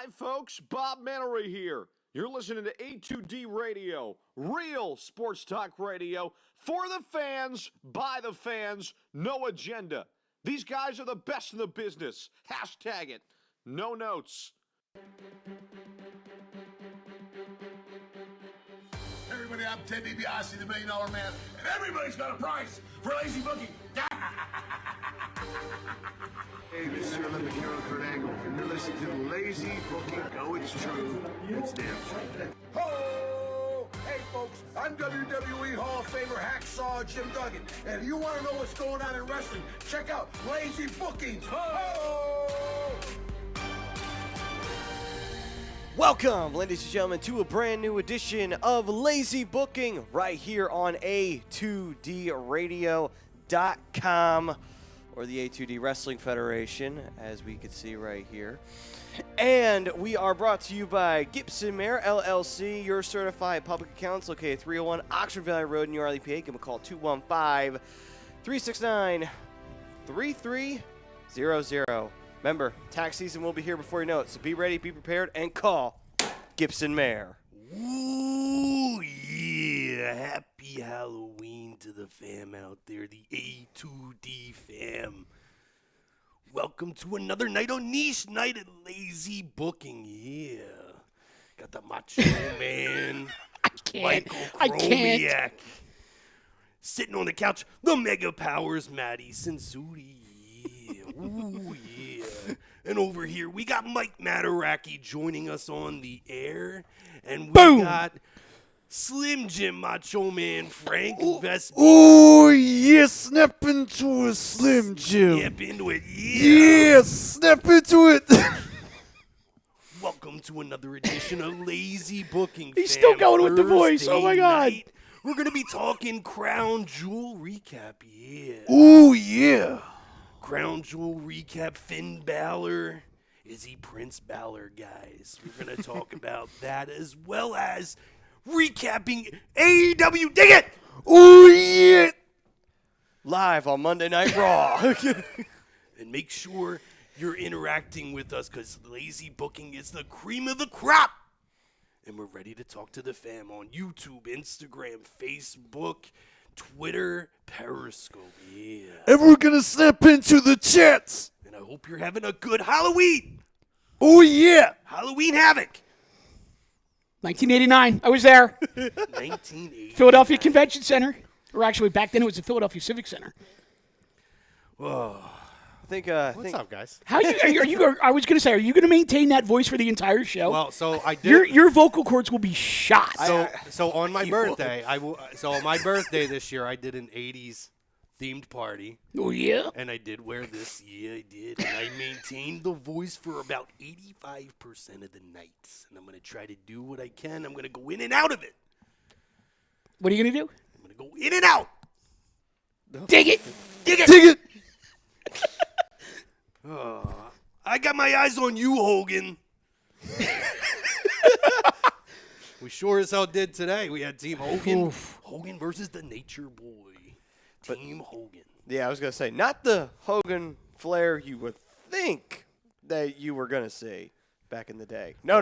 Hi, folks. Bob Mannery here. You're listening to A2D Radio, real sports talk radio for the fans, by the fans, no agenda. These guys are the best in the business. Hashtag it. No notes. Everybody, I'm Ted DiBiase, the $1 Million Man, and everybody's got a price for lazy booking. Hey, this is your Olympic hero, Kurt Angle, and you're listening to Lazy Booking. No, it's true. It's damn true. Ho! Hey, folks, I'm WWE Hall of Famer Hacksaw Jim Duggan, and if you want to know what's going on in wrestling, check out Lazy Bookings. Ho! Welcome, ladies and gentlemen, to a brand new edition of Lazy Booking right here on A2DRadio.com or the A2D Wrestling Federation, as we can see right here. And we are brought to you by Gibson Mayer, LLC, your certified public accounts located at 301 Oxford Valley Road in New Orleans, PA. Give them a call, 215-369-3300. Remember, tax season will be here before you know it, so be ready, be prepared, and call Gibson Mayer. Ooh, yeah. Happy Halloween to the fam out there, the A2D fam. Welcome to another night on Niche Night at Lazy Booking. Yeah. Got the Macho Man. I can't. Sitting on the couch, the Mega Powers, Matty Sensudi. Yeah. Ooh, yeah. And over here, we got Mike Mataraki joining us on the air. And we got Slim Jim Macho Man Frank Vespi. Oh, yeah, snap into it, Slim Jim. Snap into it, Yeah, snap into it. Welcome to another edition of Lazy Booking. He's still going with the voice. Oh, my God. Night, we're going to be talking Crown Jewel recap. Yeah. Oh, yeah. Crown Jewel recap. Finn Balor. Is he Prince Balor, guys? We're going to talk about that as well as recapping AEW. Dig it! Oh, yeah. Live on Monday Night Raw. And make sure you're interacting with us because Lazy Booking is the cream of the crop. And we're ready to talk to the fam on YouTube, Instagram, Facebook, Twitter, Periscope. Yeah. And we're going to snap into the chats. And I hope you're having a good Halloween. Oh, yeah. Halloween Havoc. 1989. I was there. 1980. Philadelphia Convention Center. Or actually, back then it was the Philadelphia Civic Center. Whoa. What's up, guys? How I was going to say, are you going to maintain that voice for the entire show? Well, so I did. Your vocal cords will be shot. So on my birthday, on my birthday this year, I did an '80s themed party. Oh yeah. And I did wear this. Yeah, I did. And I maintained the voice for about 85% of the nights. And I'm gonna try to do what I can. I'm gonna go in and out of it. What are you going to do? I'm gonna go in and out. Dig it. Dig it. Dig it. I got my eyes on you, Hogan. We sure as hell did today. We had Team Hogan. Hogan versus the Nature Boy. Team Hogan. Yeah, I was going to say, not the Hogan Flair you would think that you were going to see back in the day. No.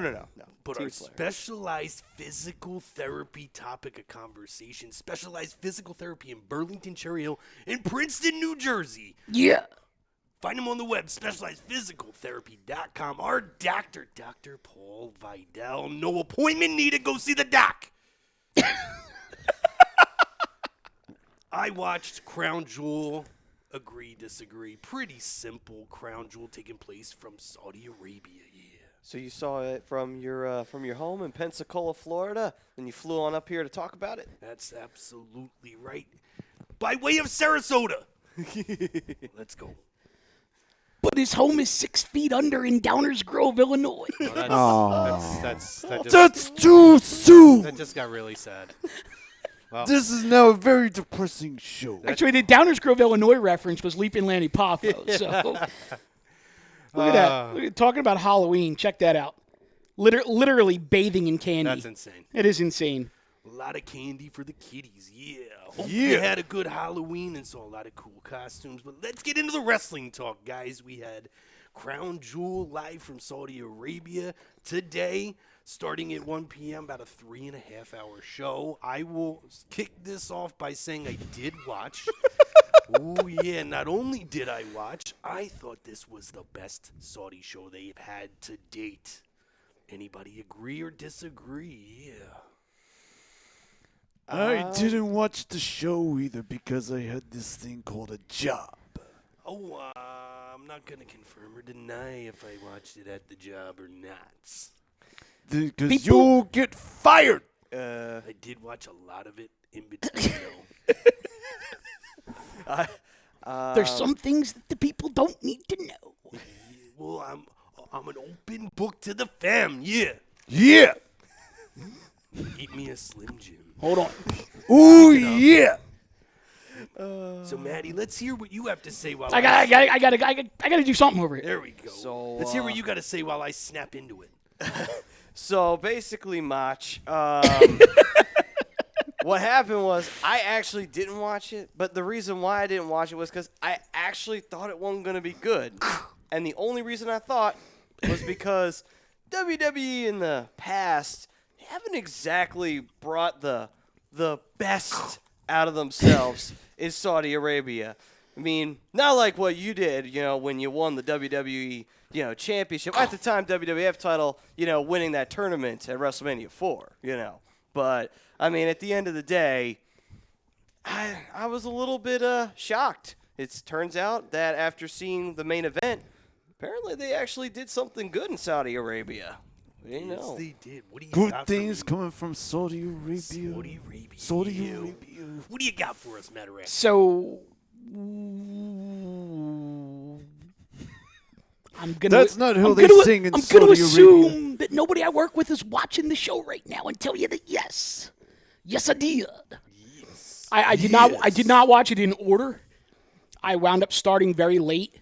But Team our Flair. specialized physical therapy topic of conversation, specialized physical therapy in Burlington, Cherry Hill, in Princeton, New Jersey. Yeah. Find him on the web, specializedphysicaltherapy.com. Our doctor, Dr. Paul Vidal. No appointment needed. Go see the doc. I watched Crown Jewel. Agree, disagree. Pretty simple Crown Jewel taking place from Saudi Arabia. Yeah. So you saw it from your home in Pensacola, Florida, and you flew on up here to talk about it? That's absolutely right. By way of Sarasota. Let's go. But his home is 6 feet under in Downers Grove, Illinois. That's too soon. That just got really sad. Well, This is now a very depressing show. Actually, the Downers Grove, Illinois reference was Leaping Lanny Poffo. So look at that. Look at, talking about Halloween. Check that out. Literally bathing in candy. That's insane. It is insane. A lot of candy for the kiddies, yeah. Hope you had a good Halloween and saw a lot of cool costumes. But let's get into the wrestling talk, guys. We had Crown Jewel live from Saudi Arabia today, starting at 1 p.m., about a 3.5-hour show. I will kick this off by saying I did watch. Oh, yeah, not only did I watch, I thought this was the best Saudi show they've had to date. Anybody agree or disagree? Yeah. I didn't watch the show either because I had this thing called a job. Oh, I'm not going to confirm or deny if I watched it at the job or not. Because you'll get fired. I did watch a lot of it in between, though. There's some things that the people don't need to know. Well, I'm an open book to the fam, yeah. Yeah. Eat me a Slim Jim. Hold on. Ooh, yeah. So, Maddie, let's hear what you have to say while I gotta do something over here. There we go. So, let's hear what you got to say while I snap into it. So basically, Mach, what happened was I actually didn't watch it, but the reason why I didn't watch it was because I actually thought it wasn't going to be good. And the only reason I thought was because WWE in the past haven't exactly brought the best out of themselves in Saudi Arabia. I mean, not like what you did, when you won the WWE, championship. At the time, WWF title, winning that tournament at WrestleMania 4, But, I mean, at the end of the day, I was a little bit shocked. It turns out that after seeing the main event, apparently they actually did something good in Saudi Arabia. We didn't know. Yes, they did. What do you Good got things for me? coming from Saudi Arabia. Saudi Arabia. Saudi Arabia. What do you got for us, Matarak? So That's not how they sing in I'm Saudi going to assume Arabia. that nobody I work with is watching the show right now and tell you that yes, I did. Yes. I did not watch it in order. I wound up starting very late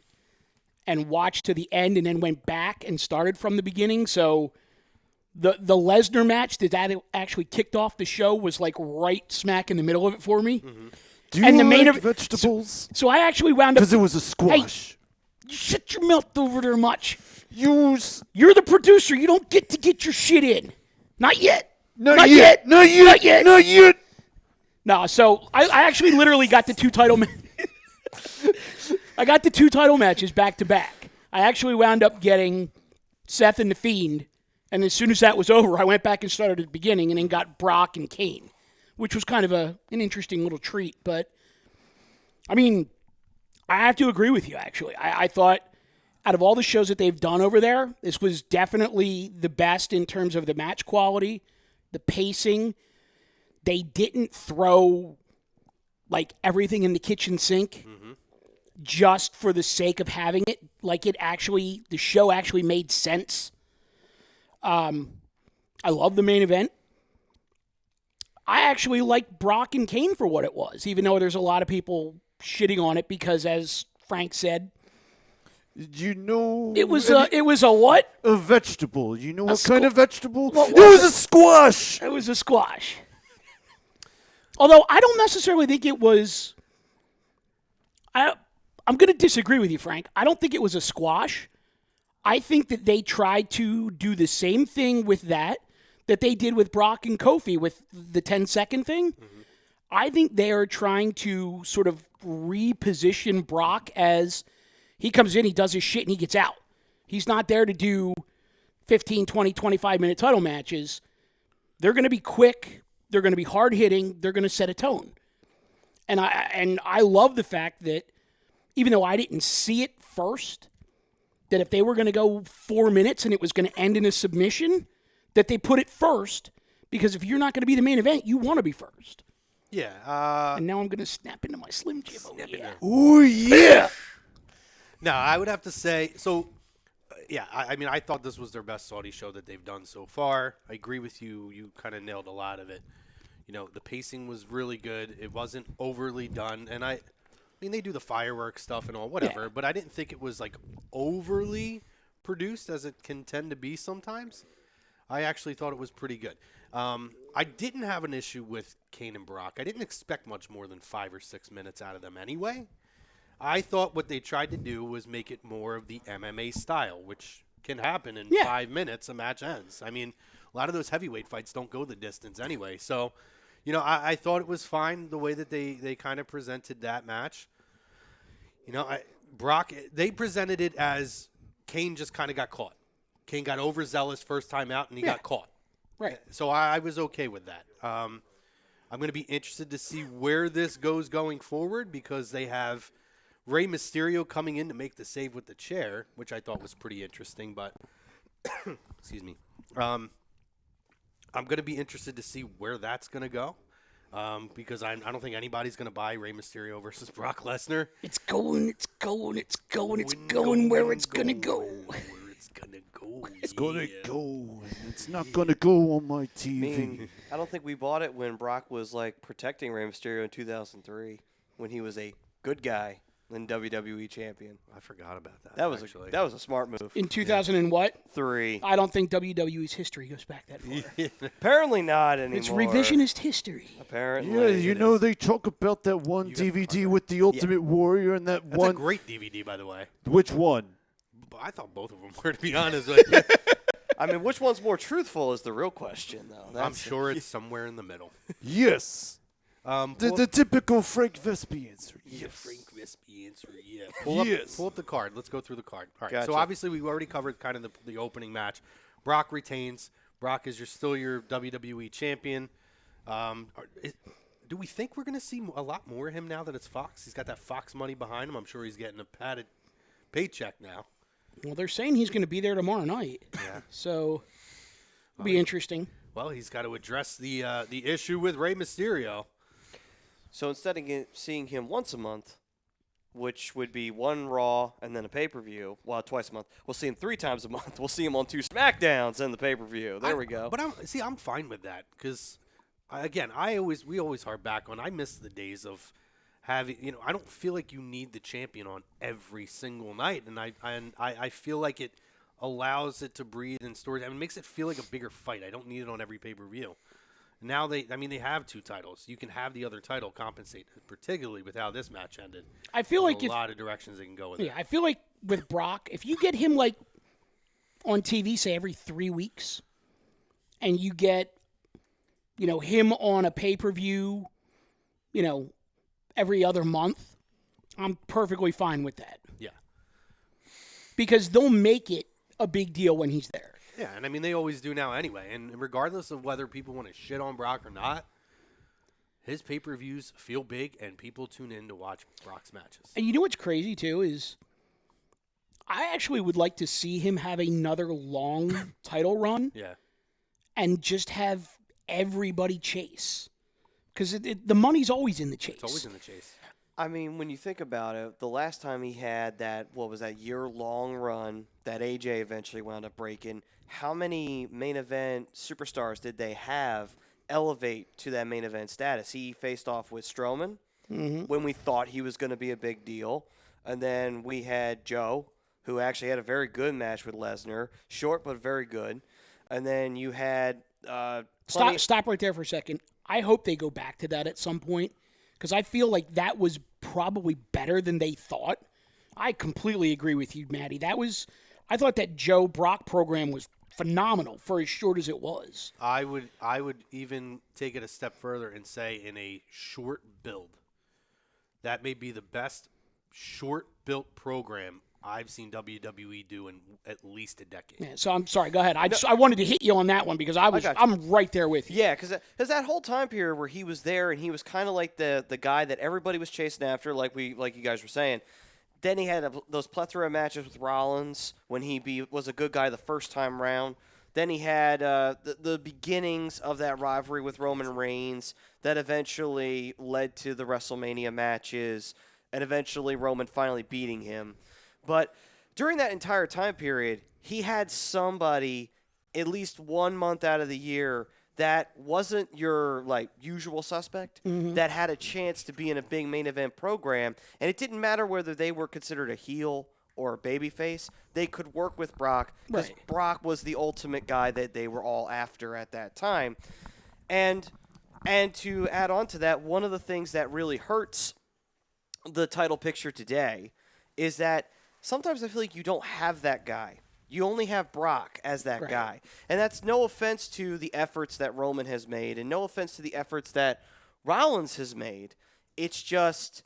and watched to the end and then went back and started from the beginning. So the Lesnar match that actually kicked off the show was like right smack in the middle of it for me. Mm-hmm. Do you And the like main event- vegetables? So I actually wound up. Because it was a squash. Shut your mouth over there much. Use. You're the producer. You don't get to get your shit in. Not yet. Not yet. No, so I actually literally got the two title I got the two title matches back to back. I actually wound up getting Seth and the Fiend, and as soon as that was over, I went back and started at the beginning and then got Brock and Kane, which was kind of an interesting little treat. But, I mean, I have to agree with you, actually. I thought out of all the shows that they've done over there, this was definitely the best in terms of the match quality, the pacing. They didn't throw, like, everything in the kitchen sink just for the sake of having it. Like, the show actually made sense. I love the main event. I actually like Brock and Kane for what it was, even though there's a lot of people shitting on it because, as Frank said, You know. it was a what? A vegetable. You know what kind squ- of vegetable? What It was was a squash. It was a squash. Although I don't necessarily think it was. I'm going to disagree with you, Frank. I don't think it was a squash. I think that they tried to do the same thing with that they did with Brock and Kofi with the 10-second thing. Mm-hmm. I think they are trying to sort of reposition Brock as he comes in, he does his shit, and he gets out. He's not there to do 15, 20, 25-minute title matches. They're going to be quick. They're going to be hard-hitting. They're going to set a tone. And I love the fact that even though I didn't see it first, that if they were going to go 4 minutes and it was going to end in a submission, that they put it first, because if you're not going to be the main event, you want to be first. Yeah. And now I'm going to snap into my Slim Jim. Oh, yeah. Oh, yeah. No, I would have to say, I mean, I thought this was their best Saudi show that they've done so far. I agree with you. You kind of nailed a lot of it. The pacing was really good. It wasn't overly done. And I mean, they do the fireworks stuff and all, whatever, but I didn't think it was, like, overly produced as it can tend to be sometimes. I actually thought it was pretty good. I didn't have an issue with Kane and Brock. I didn't expect much more than 5 or 6 minutes out of them anyway. I thought what they tried to do was make it more of the MMA style, which can happen in 5 minutes. A match ends. I mean, a lot of those heavyweight fights don't go the distance anyway. So, you know, I thought it was fine the way that they kind of presented that match. You know, Brock, they presented it as Cain just kind of got caught. Cain got overzealous first time out, and he got caught. Right. So I was okay with that. I'm going to be interested to see where this goes going forward because they have Rey Mysterio coming in to make the save with the chair, which I thought was pretty interesting. But, excuse me. I'm going to be interested to see where that's going to go. Because I don't think anybody's going to buy Rey Mysterio versus Brock Lesnar. It's going where it's going to go. Where it's going to go. It's gonna go, and it's not gonna go on my TV. I don't think we bought it when Brock was like protecting Rey Mysterio in 2003 when he was a good guy and WWE champion. I forgot about that. That was a smart move. In 2000 and what? 3. I don't think WWE's history goes back that far. Apparently not anymore. It's revisionist history. Apparently. Yeah, you know they talk about that one DVD with the Ultimate Warrior and that That's one. a great DVD, by the way. Which one? I thought both of them were, to be honest with you. I mean, which one's more truthful is the real question, though. I'm sure it's somewhere in the middle. Yes. The typical Frank Vespi answer. Yes. Frank Vespi answer, yeah. Pull up the card. Let's go through the card. All right, Gotcha. So obviously we already covered kind of the opening match. Brock retains. Brock is still your WWE champion. Do we think we're going to see a lot more of him now that it's Fox? He's got that Fox money behind him. I'm sure he's getting a padded paycheck now. Well, they're saying he's going to be there tomorrow night. Yeah. So it'll be interesting. Well, he's got to address the issue with Rey Mysterio. So instead of seeing him once a month, which would be one Raw and then a pay-per-view, well, twice a month, we'll see him 3 times a month. We'll see him on 2 SmackDowns and the pay-per-view. There we go. But I'm fine with that because, again, we always harp back on. I miss the days of having, I don't feel like you need the champion on every single night, and I feel like it allows it to breathe in stories. I mean, it makes it feel like a bigger fight. I don't need it on every pay-per-view. Now they have 2 titles. You can have the other title compensate, particularly with how this match ended. I feel like a lot of directions they can go with it. Yeah, I feel like with Brock, if you get him like on TV, say every 3 weeks, and you get, him on a pay-per-view, every other month, I'm perfectly fine with that. Yeah. Because they'll make it a big deal when he's there. Yeah, and I mean, they always do now anyway. And regardless of whether people want to shit on Brock or not, his pay-per-views feel big, and people tune in to watch Brock's matches. And you know what's crazy, too, is I actually would like to see him have another long title run. Yeah. And just have everybody chase. Because the money's always in the chase. It's always in the chase. I mean, when you think about it, the last time he had that, year-long run that AJ eventually wound up breaking, how many main event superstars did they have elevate to that main event status? He faced off with Strowman when we thought he was going to be a big deal. And then we had Joe, who actually had a very good match with Lesnar. Short, but very good. And then you had... Stop right there for a second. I hope they go back to that at some point. Because I feel like that was probably better than they thought. I completely agree with you, Maddie. I thought that Joe Brock program was phenomenal for as short as it was. I would even take it a step further and say in a short build, that may be the best short built program I've seen WWE do in at least a decade. Yeah, so I'm sorry. Go ahead. I wanted to hit you on that one because I'm right there with you. Yeah, because that whole time period where he was there and he was kind of like the guy that everybody was chasing after, like you guys were saying. Then he had those plethora of matches with Rollins when he was a good guy the first time round. Then he had the beginnings of that rivalry with Roman Reigns that eventually led to the WrestleMania matches and eventually Roman finally beating him. But during that entire time period, he had somebody at least 1 month out of the year that wasn't your usual suspect, that had a chance to be in a big main event program. And it didn't matter whether they were considered a heel or a babyface. They could work with Brock because Brock was the ultimate guy that they were all after at that time. And to add on to that, one of the things that really hurts the title picture today is that sometimes I feel like you don't have that guy. You only have Brock as that guy. And that's no offense to the efforts that Roman has made and no offense to the efforts that Rollins has made. It's just,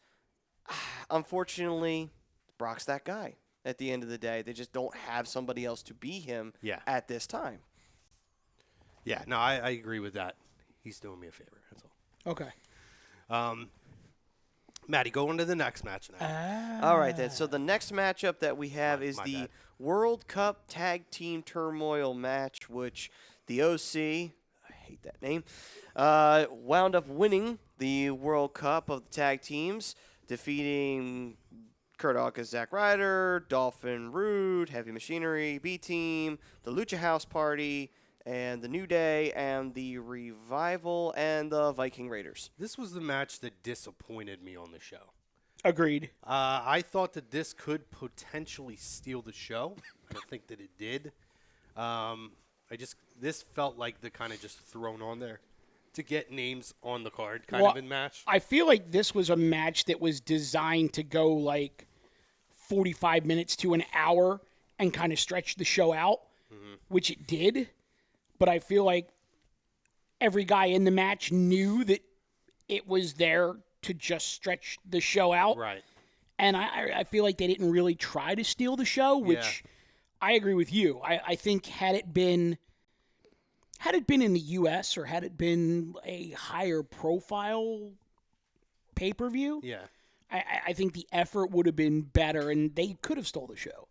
unfortunately, Brock's that guy at the end of the day. They just don't have somebody else to be him at this time. Yeah, no, I agree with that. He's doing me a favor. That's all. Okay. Maddie, go on to the next match now. All right, then. So the next matchup that we have is the bad. World Cup Tag Team Turmoil match, which the OC, I hate that name, wound up winning the World Cup of the tag teams, defeating Kurt Hawkins, Zack Ryder, Dolphin Rude, Heavy Machinery, B-Team, the Lucha House Party, and the New Day, and the Revival, and the Viking Raiders. This was the match that disappointed me on the show. Agreed. I thought that this could potentially steal the show. I don't think that it did. This felt like the kind of just thrown on there to get names on the card kind of in match. I feel like this was a match that was designed to go like 45 minutes to an hour and kind of stretch the show out, which it did. But I feel like every guy in the match knew that it was there to just stretch the show out. Right. And I feel like they didn't really try to steal the show, which I agree with you. I think had it been in the U.S. or had it been a higher profile pay-per-view, I think the effort would have been better and they could have stole the show.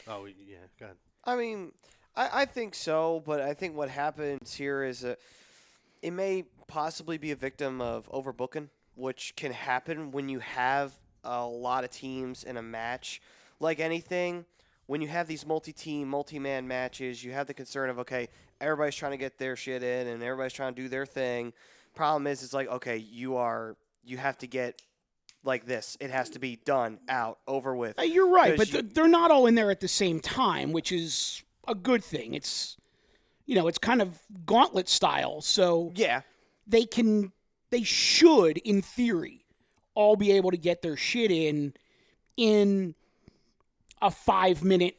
Oh, yeah, go ahead. I mean, I think so, but I think what happens here is it may possibly be a victim of overbooking, which can happen when you have a lot of teams in a match. Like anything, when you have these multi-team, multi-man matches, you have the concern of, okay, everybody's trying to get their shit in and everybody's trying to do their thing. Problem is, it's like, okay, you have to get like this. It has to be done, out, over with. You're right, but they're not all in there at the same time, which is a good thing. It's, it's kind of gauntlet style, so they should, in theory, all be able to get their shit in a 5-minute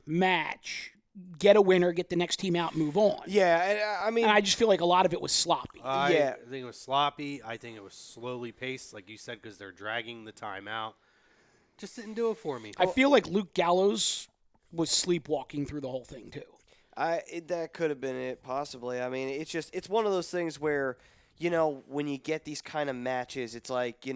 match, get a winner, get the next team out, move on. Yeah, I mean, and I just feel like a lot of it was sloppy. I think it was sloppy. I think it was slowly paced, like you said, because they're dragging the time out. Just didn't do it for me. I feel like Luke Gallows was sleepwalking through the whole thing too. That could have been it, possibly. I mean, it's one of those things where, when you get these kind of matches, it's like,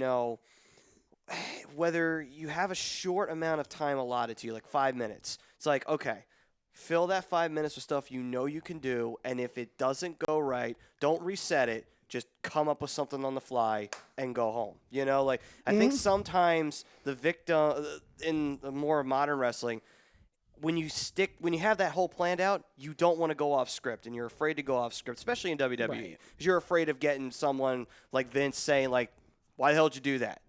whether you have a short amount of time allotted to you, like 5 minutes, it's like, okay, fill that 5 minutes with stuff you can do, and if it doesn't go right, don't reset it. Just come up with something on the fly and go home. I think sometimes the victim in the more modern wrestling, when you have that whole planned out, you don't want to go off script, and you're afraid to go off script, especially in WWE, because you're afraid of getting someone like Vince saying, like, why the hell did you do that,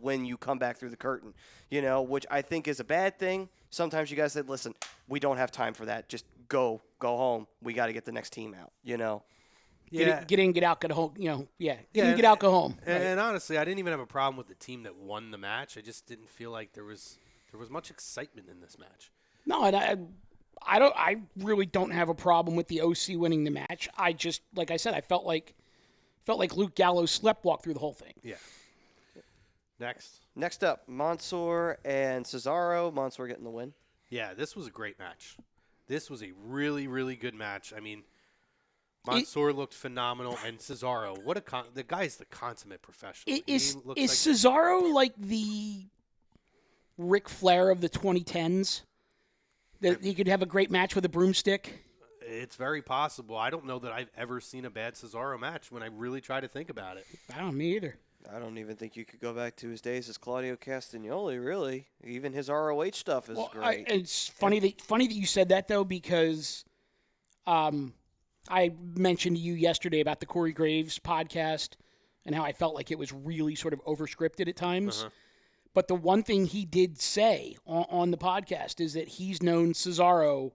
when you come back through the curtain, which I think is a bad thing. Sometimes you guys said, listen, we don't have time for that. Just go home. We got to get the next team out, Get in, get out, get home. Get in, get out, go home. And honestly, I didn't even have a problem with the team that won the match. I just didn't feel like there was much excitement in this match. No, and I really don't have a problem with the OC winning the match. I just, like I said, I felt like Luke Gallows sleptwalked through the whole thing. Yeah. Next up, Mansoor and Cesaro. Mansoor getting the win. Yeah, this was a great match. This was a really, really good match. I mean, Mansoor looked phenomenal, and Cesaro, the guy's the consummate professional. Is Cesaro like the Ric Flair of the 2010s? That he could have a great match with a broomstick? It's very possible. I don't know that I've ever seen a bad Cesaro match when I really try to think about it. I don't, me either. I don't even think you could go back to his days as Claudio Castagnoli, really. Even his ROH stuff is great. It's funny that you said that, though, because I mentioned to you yesterday about the Corey Graves podcast and how I felt like it was really sort of overscripted at times. Uh-huh. But the one thing he did say on the podcast is that he's known Cesaro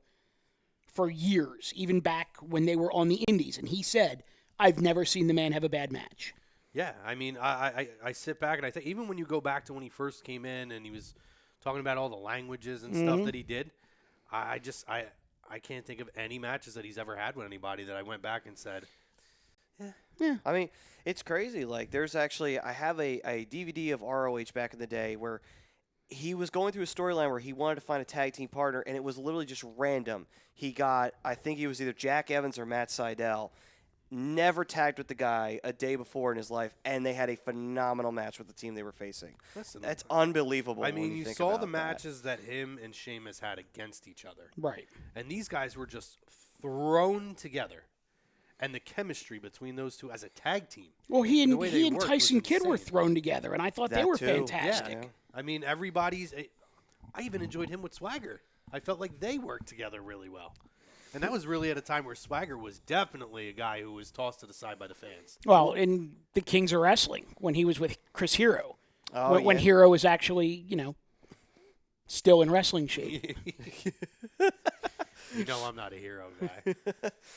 for years, even back when they were on the Indies. And he said, I've never seen the man have a bad match. Yeah, I mean, I sit back and I think even when you go back to when he first came in and he was talking about all the languages and stuff that he did, I can't think of any matches that he's ever had with anybody that I went back and said, Yeah. I mean, it's crazy. Like, there's actually, I have a DVD of ROH back in the day where he was going through a storyline where he wanted to find a tag team partner, and it was literally just random. He got, I think he was either Jack Evans or Matt Sydal. Never tagged with the guy a day before in his life, and they had a phenomenal match with the team they were facing. Listen, That's unbelievable. I mean, when you think saw about the that. matches that him and Sheamus had against each other. Right. And these guys were just thrown together. And the chemistry between those two as a tag team. Well, he the way they and worked Tyson was Kidd were insane. thrown together, and I thought they That were too. fantastic. Yeah. I mean, everybody's. I even enjoyed him with Swagger. I felt like they worked together really well. And that was really at a time where Swagger was definitely a guy who was tossed to the side by the fans. Well, in the Kings of Wrestling, when he was with Chris Hero, Oh, when yeah. Hero was actually, still in wrestling shape. You know I'm not a hero guy.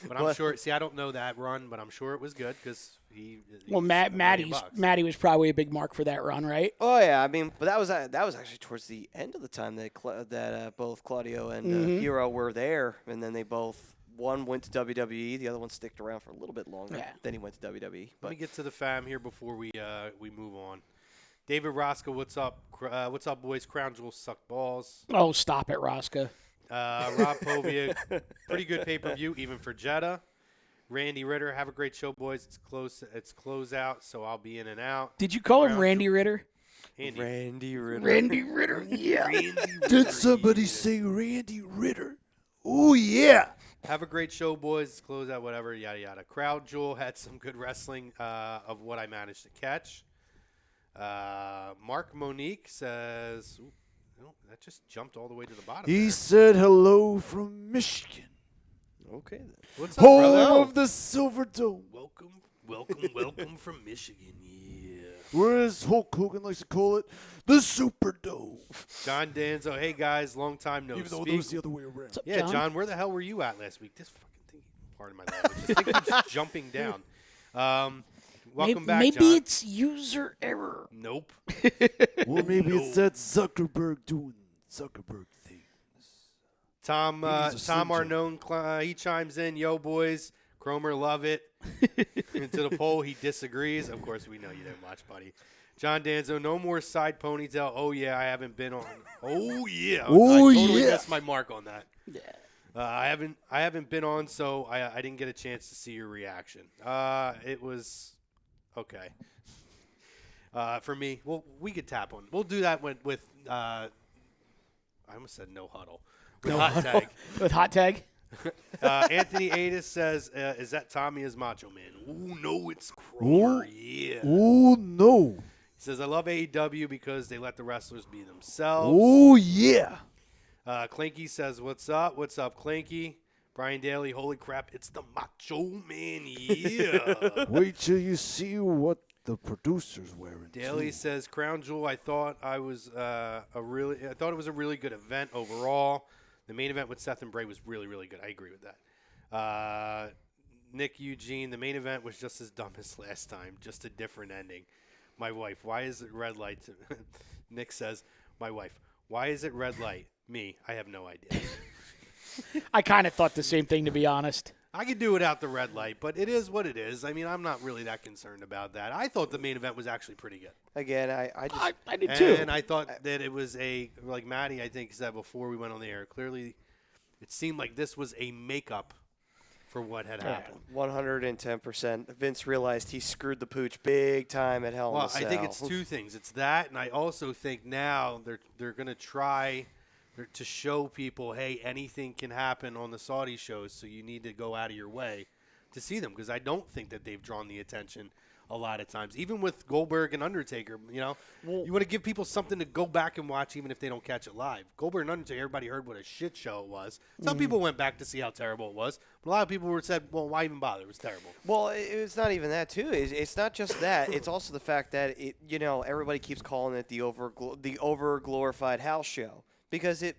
But I'm sure. See, I don't know that run, but I'm sure it was good because he. Well, Matty was probably a big mark for that run, right? Oh yeah, I mean, but that was actually towards the end of the time that both Claudio and Hero were there, and then they both one went to WWE, the other one sticked around for a little bit longer. Yeah. Then he went to WWE. Let me get to the fam here before we move on. David Roscoe, what's up? What's up, boys? Crown Jewel suck balls. Oh, stop it, Rosca. Rob Povia, pretty good pay-per-view, even for Jeddah. Randy Ritter, have a great show, boys. It's close out, so I'll be in and out. Did you call him Crown Randy Ritter? Andy. Randy Ritter. Randy Ritter, yeah. Did somebody say Randy Ritter? Oh, yeah. Have a great show, boys. It's close out, whatever, yada, yada. Crown Jewel had some good wrestling of what I managed to catch. Mark Monique says, ooh, no, that just jumped all the way to the bottom. He there. said hello from Michigan, Okay then. What's up, home brother? of the Silver Dome. Welcome from Michigan. Yeah. Whereas Hulk Hogan likes to call it the Superdome. John Danzo, hey guys, long time no Even though speak. it was the other way around. What's up, Yeah, John, where the hell were you at last week? This fucking thing, pardon my language. This thing keeps jumping down. Welcome back, Maybe John. it's user error. Nope. Or maybe it's that Zuckerberg doing Zuckerberg things. Tom He's a Slim Jim. Arnone, he chimes in, yo, boys. Cromer, love it. And to the poll, he disagrees. Of course, we know you didn't watch, buddy. John Danzo, no more side ponytail. Oh, yeah, I haven't been on. Oh, yeah. Oh, I totally yeah. missed my mark on that. Yeah. I haven't been on, so I didn't get a chance to see your reaction. It was okay. For me, well, we could tap on. We'll do that with I almost said no huddle. With hot tag. With hot tag? Anthony Adis says, is that Tommy as Macho Man? Ooh, no, it's Cromer. Yeah. Oh, no. He says, I love AEW because they let the wrestlers be themselves. Oh, yeah. Clinky says, what's up? What's up, Clinky? Brian Daly, holy crap, it's the Macho Man. Yeah. Wait till you see what the producer's wearing. Daly too. says, Crown Jewel, I thought it was a really good event overall. The main event with Seth and Bray was really, really good. I agree with that. Nick Eugene, the main event was just as dumb as last time, just a different ending. My wife, why is it red light? Nick says, my wife, why is it red light? Me, I have no idea. I kind of thought the same thing, to be honest. I could do without the red light, but it is what it is. I mean, I'm not really that concerned about that. I thought the main event was actually pretty good. Again, I did too. And I thought that it was like Maddie, I think, said before we went on the air, clearly it seemed like this was a makeup for what had happened. 110%. Vince realized he screwed the pooch big time at Hell in a Well, Cell. I think it's two things. It's that, and I also think now they're going to try to show people, hey, anything can happen on the Saudi shows, so you need to go out of your way to see them, because I don't think that they've drawn the attention a lot of times. Even with Goldberg and Undertaker, you want to give people something to go back and watch even if they don't catch it live. Goldberg and Undertaker, everybody heard what a shit show it was. Some people went back to see how terrible it was, but a lot of people said, well, why even bother? It was terrible. Well, it's not even that too. It's not just that. It's also the fact that everybody keeps calling it the over glorified house show, because it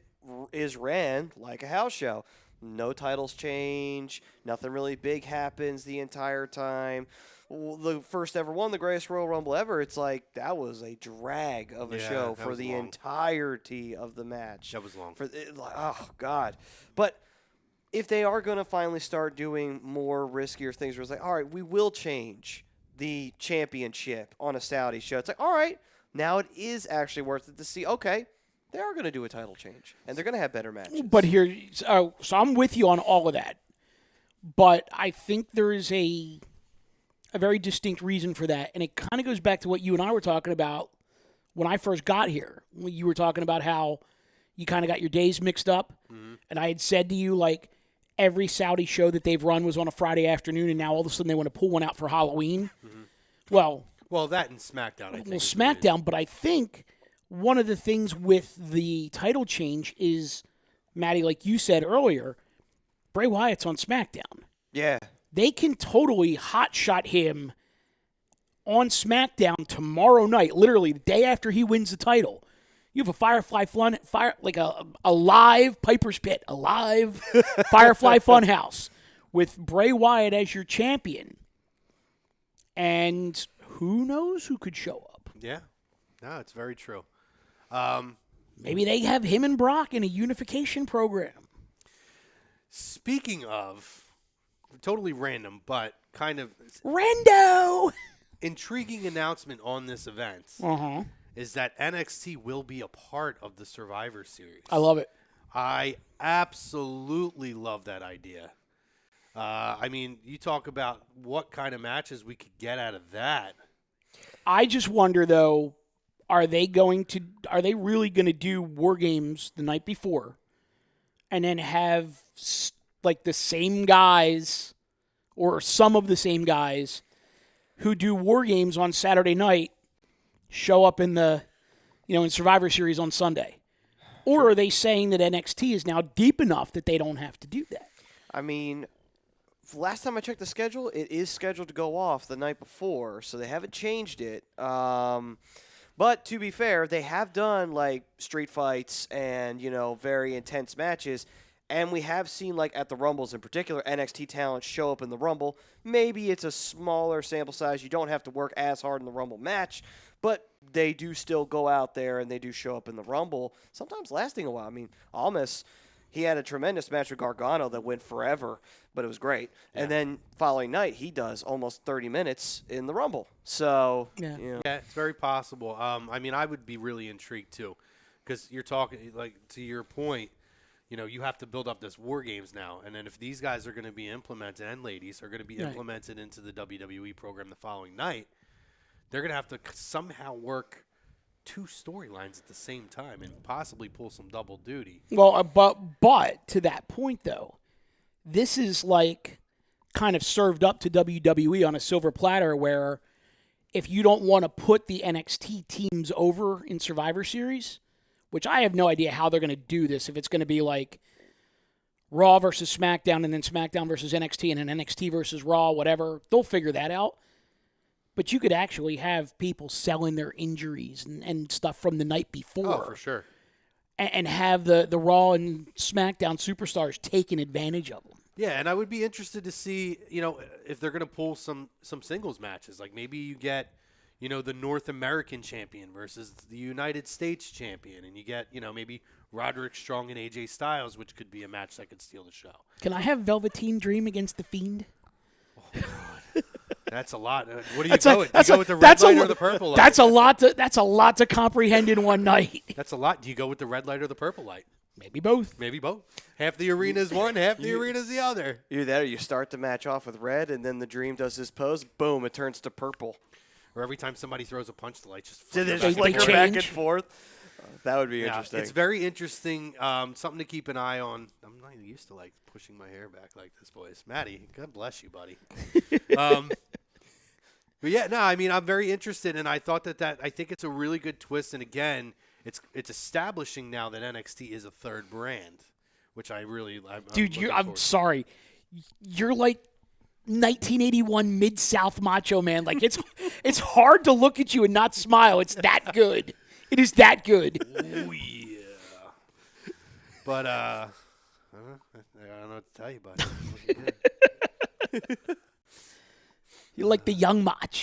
is ran like a house show. No titles change. Nothing really big happens the entire time. the first ever one, the greatest Royal Rumble ever, it's like that was a drag of a Yeah, show that for was the long. entirety of the match. That was long. Oh, God. But if they are going to finally start doing more riskier things where it's like, all right, we will change the championship on a Saudi show. It's like, all right, now it is actually worth it to see, okay, they are going to do a title change, and they're going to have better matches. But here, so I'm with you on all of that. But I think there is a very distinct reason for that, and it kind of goes back to what you and I were talking about when I first got here. When you were talking about how you kind of got your days mixed up, and I had said to you, like, every Saudi show that they've run was on a Friday afternoon, and now all of a sudden they want to pull one out for Halloween. Well, that and SmackDown, I think. well, SmackDown, but I think one of the things with the title change is, Maddie, like you said earlier, Bray Wyatt's on SmackDown. Yeah. They can totally hotshot him on SmackDown tomorrow night, literally the day after he wins the title. You have a Firefly Fun, like a live Piper's Pit, a live Firefly Funhouse with Bray Wyatt as your champion. And who knows who could show up? Yeah. No, it's very true. Maybe they have him and Brock in a unification program. Speaking of, totally random, but kind of Rando! intriguing announcement on this event is that NXT will be a part of the Survivor Series. I love it. I absolutely love that idea. I mean, you talk about what kind of matches we could get out of that. I just wonder, though, are they really going to do War Games the night before and then have, like, the same guys or some of the same guys who do War Games on Saturday night show up in the, in Survivor Series on Sunday? Or are they saying that NXT is now deep enough that they don't have to do that? I mean, last time I checked the schedule, it is scheduled to go off the night before, so they haven't changed it. But to be fair, they have done like street fights and, very intense matches. And we have seen, like, at the Rumbles in particular, NXT talent show up in the Rumble. Maybe it's a smaller sample size. You don't have to work as hard in the Rumble match. But they do still go out there and they do show up in the Rumble, sometimes lasting a while. I mean, Almas, he had a tremendous match with Gargano that went forever, but it was great. Yeah. And then following night, he does almost 30 minutes in the Rumble. So, yeah, it's very possible. I mean, I would be really intrigued, too, because you're talking, like, to your point, you have to build up this War Games now. And then if these guys are going to be implemented, and ladies are going to be implemented into the WWE program the following night, they're going to have to somehow work two storylines at the same time and possibly pull some double duty. Well, but to that point, though, this is like kind of served up to WWE on a silver platter where if you don't want to put the NXT teams over in Survivor Series, which I have no idea how they're going to do this, if it's going to be like Raw versus SmackDown and then SmackDown versus NXT and then NXT versus Raw, whatever, they'll figure that out. But you could actually have people selling their injuries and stuff from the night before. Oh, for sure. And have the Raw and SmackDown superstars taking advantage of them. Yeah, and I would be interested to see, if they're going to pull some singles matches. Like maybe you get, the North American champion versus the United States champion. And you get, maybe Roderick Strong and AJ Styles, which could be a match that could steal the show. Can I have Velveteen Dream against The Fiend? Oh, God. That's a lot. What do you go with? Do you go with the red light or the purple light? That's a lot to comprehend in one night. That's a lot. Do you go with the red light or the purple light? Maybe both. Maybe both. Half the arena is one, half the arena is the other. Either that or you start the match off with red, and then the Dream does his pose. Boom, it turns to purple. Or every time somebody throws a punch, the light just flicker back and forth. That would be interesting. It's very interesting. Something to keep an eye on. I'm not used to pushing my hair back like this, boys. Maddie, God bless you, buddy. But yeah, no, I mean, I'm very interested, and I thought that I think it's a really good twist. And again, it's establishing now that NXT is a third brand, which I'm Dude, I'm sorry, you're like 1981 Mid-South Macho Man. Like it's hard to look at you and not smile. It's that good. It is that good. Oh yeah. But I don't know what to tell you, buddy. You're like the young Mach.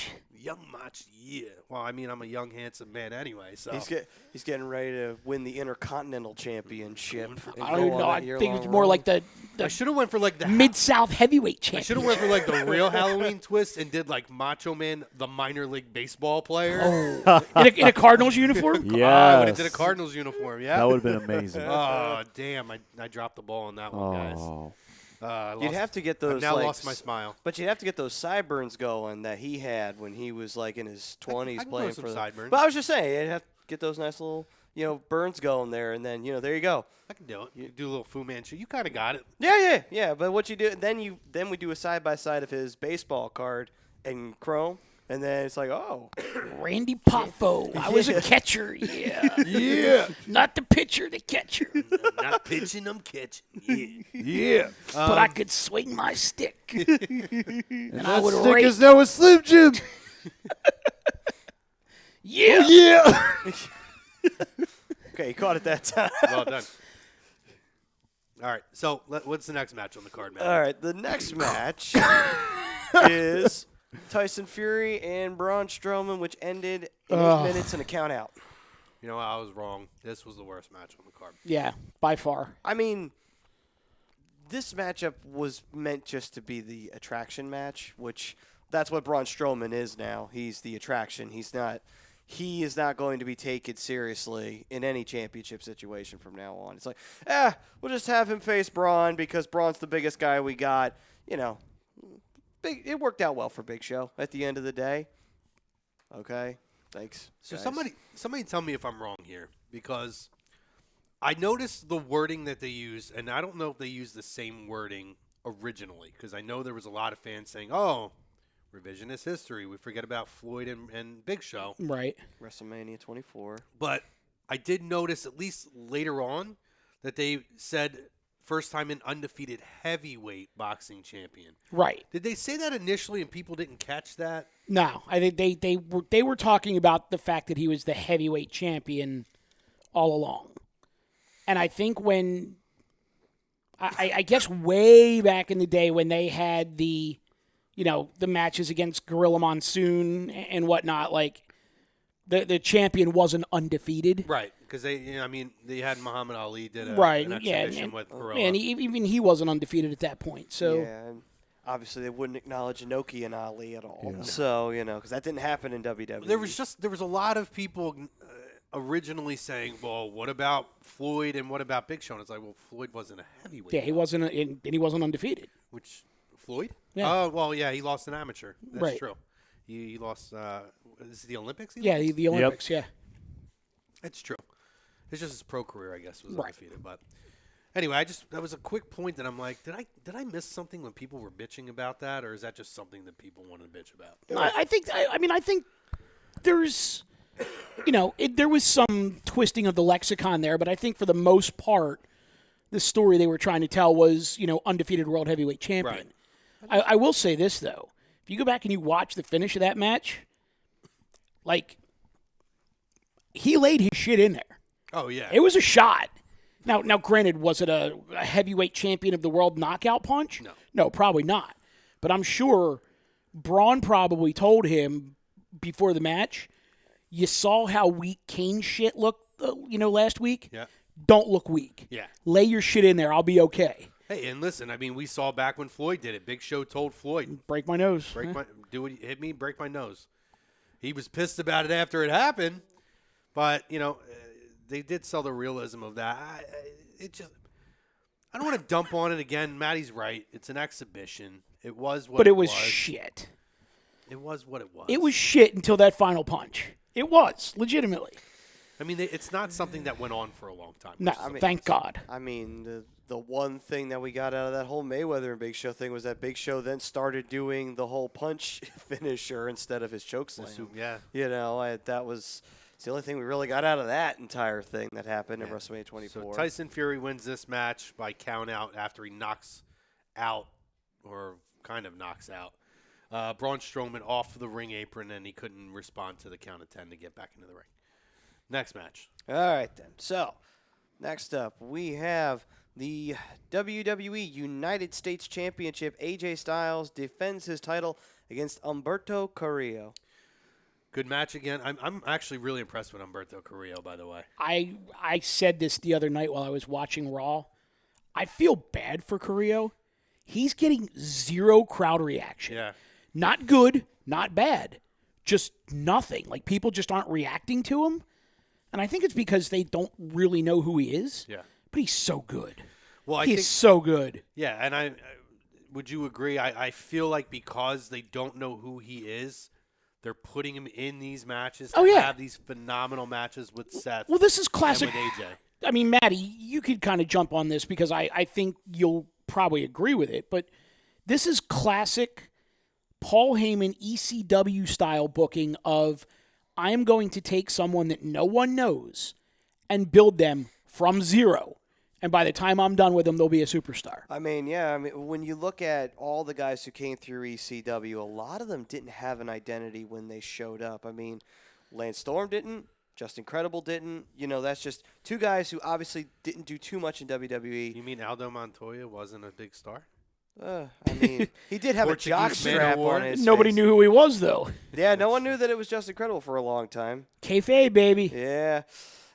Young Mach, yeah. Well, I mean, I'm a young, handsome man anyway, so. He's getting ready to win the Intercontinental Championship. I don't even know. I think it's more like the I should have went for like the Mid-South Heavyweight I Championship. should have went for like the real Halloween twist and did like Macho Man, the minor league baseball player. in a Cardinals uniform? I would Yeah. have did a Cardinals uniform, yeah. That would have been amazing. Oh, damn. I dropped the ball on that one, guys. Oh. You'd have to get those. I've now like, lost my smile. But you'd have to get those sideburns going that he had when he was like in his 20s I can playing grow some for the. sideburns. But I was just saying, you'd have to get those nice little, burns going there, and then there you go. I can do it. You do a little Fu Manchu. You kind of got it. Yeah. But what you do then we do a side by side of his baseball card and Chrome, and then it's like, oh, Randy Poffo. I was a catcher, yeah. Yeah. Not the pitcher, the catcher. I'm not pitching, I'm catching. Yeah. Yeah. But I could swing my stick. and I That would stick rake. is now a Slim Jim. Yeah. Yeah. okay, you caught it that time. Well done. All right. So what's the next match on the card, man? All right, the next match is Tyson Fury and Braun Strowman, which ended in 8 minutes and a count out. You know, I was wrong. This was the worst match on the card. Yeah, by far. I mean, this matchup was meant just to be the attraction match, which that's what Braun Strowman is now. He's the attraction. He is not going to be taken seriously in any championship situation from now on. It's like, we'll just have him face Braun because Braun's the biggest guy we got. It worked out well for Big Show at the end of the day. Okay, thanks. So guys. somebody tell me if I'm wrong here, because I noticed the wording that they use, and I don't know if they used the same wording originally, because I know there was a lot of fans saying, oh, revisionist history. We forget about Floyd and Big Show. Right. WrestleMania 24. But I did notice, at least later on, that they said first time an undefeated heavyweight boxing champion. Right. Did they say that initially and people didn't catch that? No, I think they were talking about the fact that he was the heavyweight champion all along. And I think when I guess way back in the day when they had the matches against Gorilla Monsoon and whatnot, like the champion wasn't undefeated. Right, because they had Muhammad Ali did an exhibition with Gorilla. And even he wasn't undefeated at that point. So Yeah, and obviously they wouldn't acknowledge Inoki and Ali at all. Yeah. So, because that didn't happen in WWE. There was a lot of people originally saying, well, what about Floyd and what about Big Show? And it's like, well, Floyd wasn't a heavyweight. yeah, he wasn't undefeated. Which, Floyd? Yeah. Oh, well, yeah, he lost an amateur. That's Right. true. He lost, is it the Olympics? Yeah, the Olympics. Yeah. It's true. It's just his pro career, I guess, was Right. undefeated. But anyway, that was a quick point that I'm like, did I miss something when people were bitching about that, or is that just something that people wanted to bitch about? I think there's, there was some twisting of the lexicon there, but I think for the most part, the story they were trying to tell was, undefeated world heavyweight champion. Right. I will say this, though. If you go back and you watch the finish of that match, like, he laid his shit in there. Oh, yeah. It was a shot. Now, granted, was it a heavyweight champion of the world knockout punch? No, probably not. But I'm sure Braun probably told him before the match, you saw how weak Kane's shit looked, last week? Yeah. Don't look weak. Yeah. Lay your shit in there. I'll be okay. Hey, and listen, we saw back when Floyd did it. Big Show told Floyd, Break my nose. hit me, break my nose. He was pissed about it after it happened, but they did sell the realism of that. I don't want to dump on it again. Matty's right. It's an exhibition. It was what. But it was shit. It was what it was. It was shit until that final punch. It was, legitimately. It's not something that went on for a long time. No, thank God. I mean, the one thing that we got out of that whole Mayweather and Big Show thing was that Big Show then started doing the whole punch finisher instead of his chokeslam. Yeah. That was the only thing we really got out of that entire thing that happened at WrestleMania 24. So Tyson Fury wins this match by count out after he knocks out, or kind of knocks out, Braun Strowman off the ring apron, and he couldn't respond to the count of 10 to get back into the ring. Next match. All right, then. So, next up, we have the WWE United States Championship. AJ Styles defends his title against Humberto Carrillo. Good match again. I'm actually really impressed with Humberto Carrillo, by the way. I said this the other night while I was watching Raw. I feel bad for Carrillo. He's getting zero crowd reaction. Yeah. Not good, not bad. Just nothing. Like, people just aren't reacting to him. And I think it's because they don't really know who he is. Yeah. But he's so good. Well, I He's think so good. Yeah, and I would you agree? I feel like because they don't know who he is, they're putting him in these matches to have these phenomenal matches with Seth. Well, this is classic. And with AJ. I mean, Maddie, you could kind of jump on this because I think you'll probably agree with it. But this is classic Paul Heyman ECW style booking of I am going to take someone that no one knows and build them from zero. And by the time I'm done with them, they'll be a superstar. I mean, when you look at all the guys who came through ECW, a lot of them didn't have an identity when they showed up. I mean, Lance Storm didn't. Justin Credible didn't. That's just two guys who obviously didn't do too much in WWE. You mean Aldo Montoya wasn't a big star? I mean, he did have a jock strap on his Nobody face. knew who he was, though. Yeah, no one knew that it was Justin Credible for a long time. Kayfabe, baby. Yeah.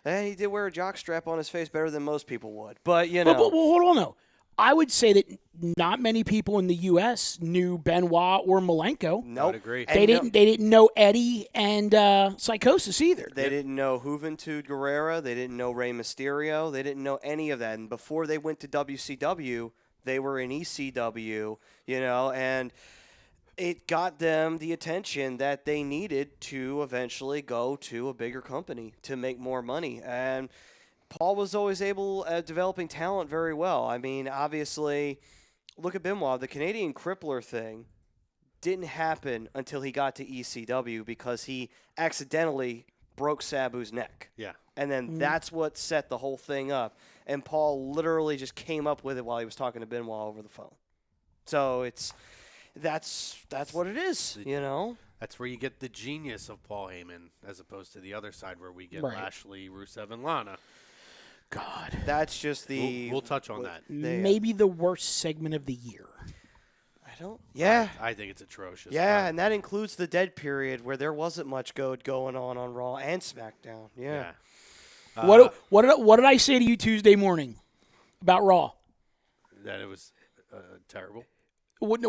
And he did wear a jock strap on his face better than most people would. But, But hold on, though. I would say that not many people in the U.S. knew Benoit or Malenko. Nope. I would agree. They didn't know Eddie and Psychosis either. They didn't know Juventud Guerrera. They didn't know Rey Mysterio. They didn't know any of that. And before they went to WCW, they were in ECW, and it got them the attention that they needed to eventually go to a bigger company to make more money. And Paul was always able at developing talent very well. I mean, obviously, look at Benoit. The Canadian Crippler thing didn't happen until he got to ECW because he accidentally broke Sabu's neck. Yeah. And then that's what set the whole thing up. And Paul literally just came up with it while he was talking to Benoit over the phone. So that's what it is, That's where you get the genius of Paul Heyman as opposed to the other side where we get Right. Lashley, Rusev, and Lana. God. That's just the... We'll touch on that. Maybe the worst segment of the year. Yeah. I think it's atrocious. Yeah, and that includes the dead period where there wasn't much going on Raw and SmackDown. Yeah. What did I say to you Tuesday morning about Raw? That it was terrible. What,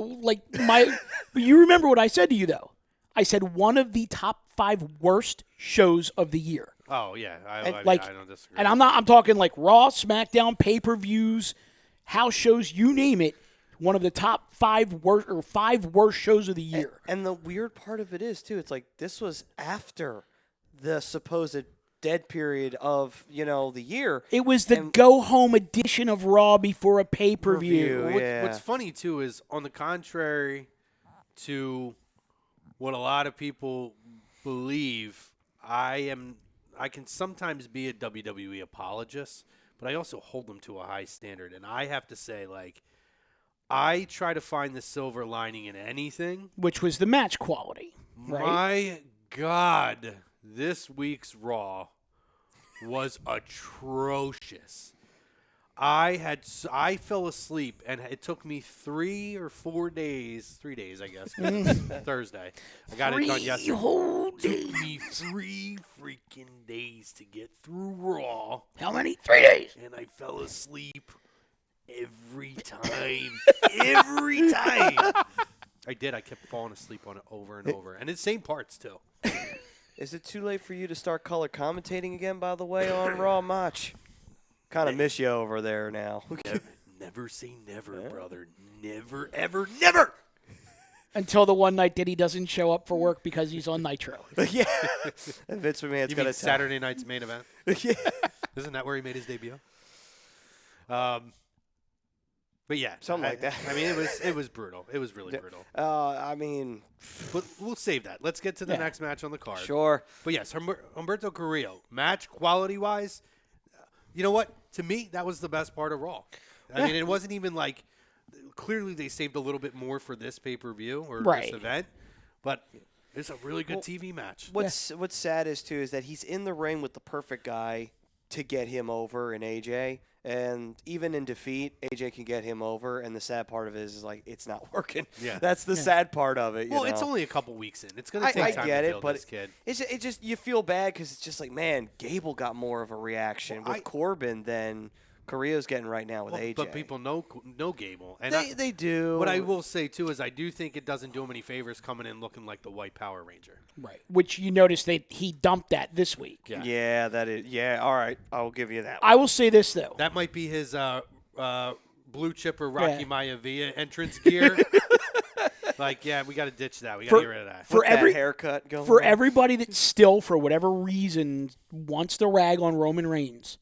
you remember what I said to you, though? I said one of the top 5 worst shows of the year. Oh, yeah. I don't disagree. And I'm talking like Raw, SmackDown, pay-per-views, house shows, you name it. One of the top 5 worst shows of the year. And the weird part of it is, too, it's like this was after the supposed dead period of, the year. It was the go-home edition of Raw before a pay-per-view. What's funny, too, is on the contrary to what a lot of people believe, I can sometimes be a WWE apologist, but I also hold them to a high standard. And I have to say, I try to find the silver lining in anything. Which was the match quality, right? My God, this week's Raw was atrocious. I fell asleep, and it took me 3 or 4 days. 3 days, I guess. 'Cause it's Thursday. I got it done yesterday. It took me 3 freaking days to get through Raw. How many? 3 days. And I fell asleep every time. Every time. I did. I kept falling asleep on it over and over. And it's same parts, too. Is it too late for you to start color commentating again, by the way, on Raw Match? Kind of miss you over there now. Never say never, brother. Never, ever, never. Until the one night that he doesn't show up for work because he's on Nitro. Yeah. And Vince McMahon's You got mean to Saturday night's main event? Yeah. Isn't that where he made his debut? But yeah, Something like that. I mean, it was brutal. It was really brutal. I mean, But we'll save that. Let's get to the next match on the card. sure. But yes, Humberto Carrillo, match quality-wise, you know what? To me, that was the best part of Raw. I mean, it wasn't even like – clearly they saved a little bit more for this pay-per-view or this event. But it's a really good TV match. What's sad is, too, is that he's in the ring with the perfect guy to get him over in AJ. And even in defeat, AJ can get him over. And the sad part of it is like, it's not working. Yeah. That's the sad part of it. Well, you it's know? only a couple weeks in. It's going to take time to build this kid. It just you feel bad because it's just like, man, Gable got more of a reaction with Corbin than Carrillo's getting right now with AJ. But people know Gable. And they do. What I will say, too, is I do think it doesn't do him any favors coming in looking like the White Power Ranger. Right. Which you notice that he dumped that this week. Yeah, that is. Yeah, all right. I'll give you that one. I will say this, though. That might be his blue chipper Rocky Maivia entrance gear. Like, yeah, we got to ditch that. We got to get rid of that. For every haircut going for on. everybody that still, for whatever reason, wants to rag on Roman Reigns,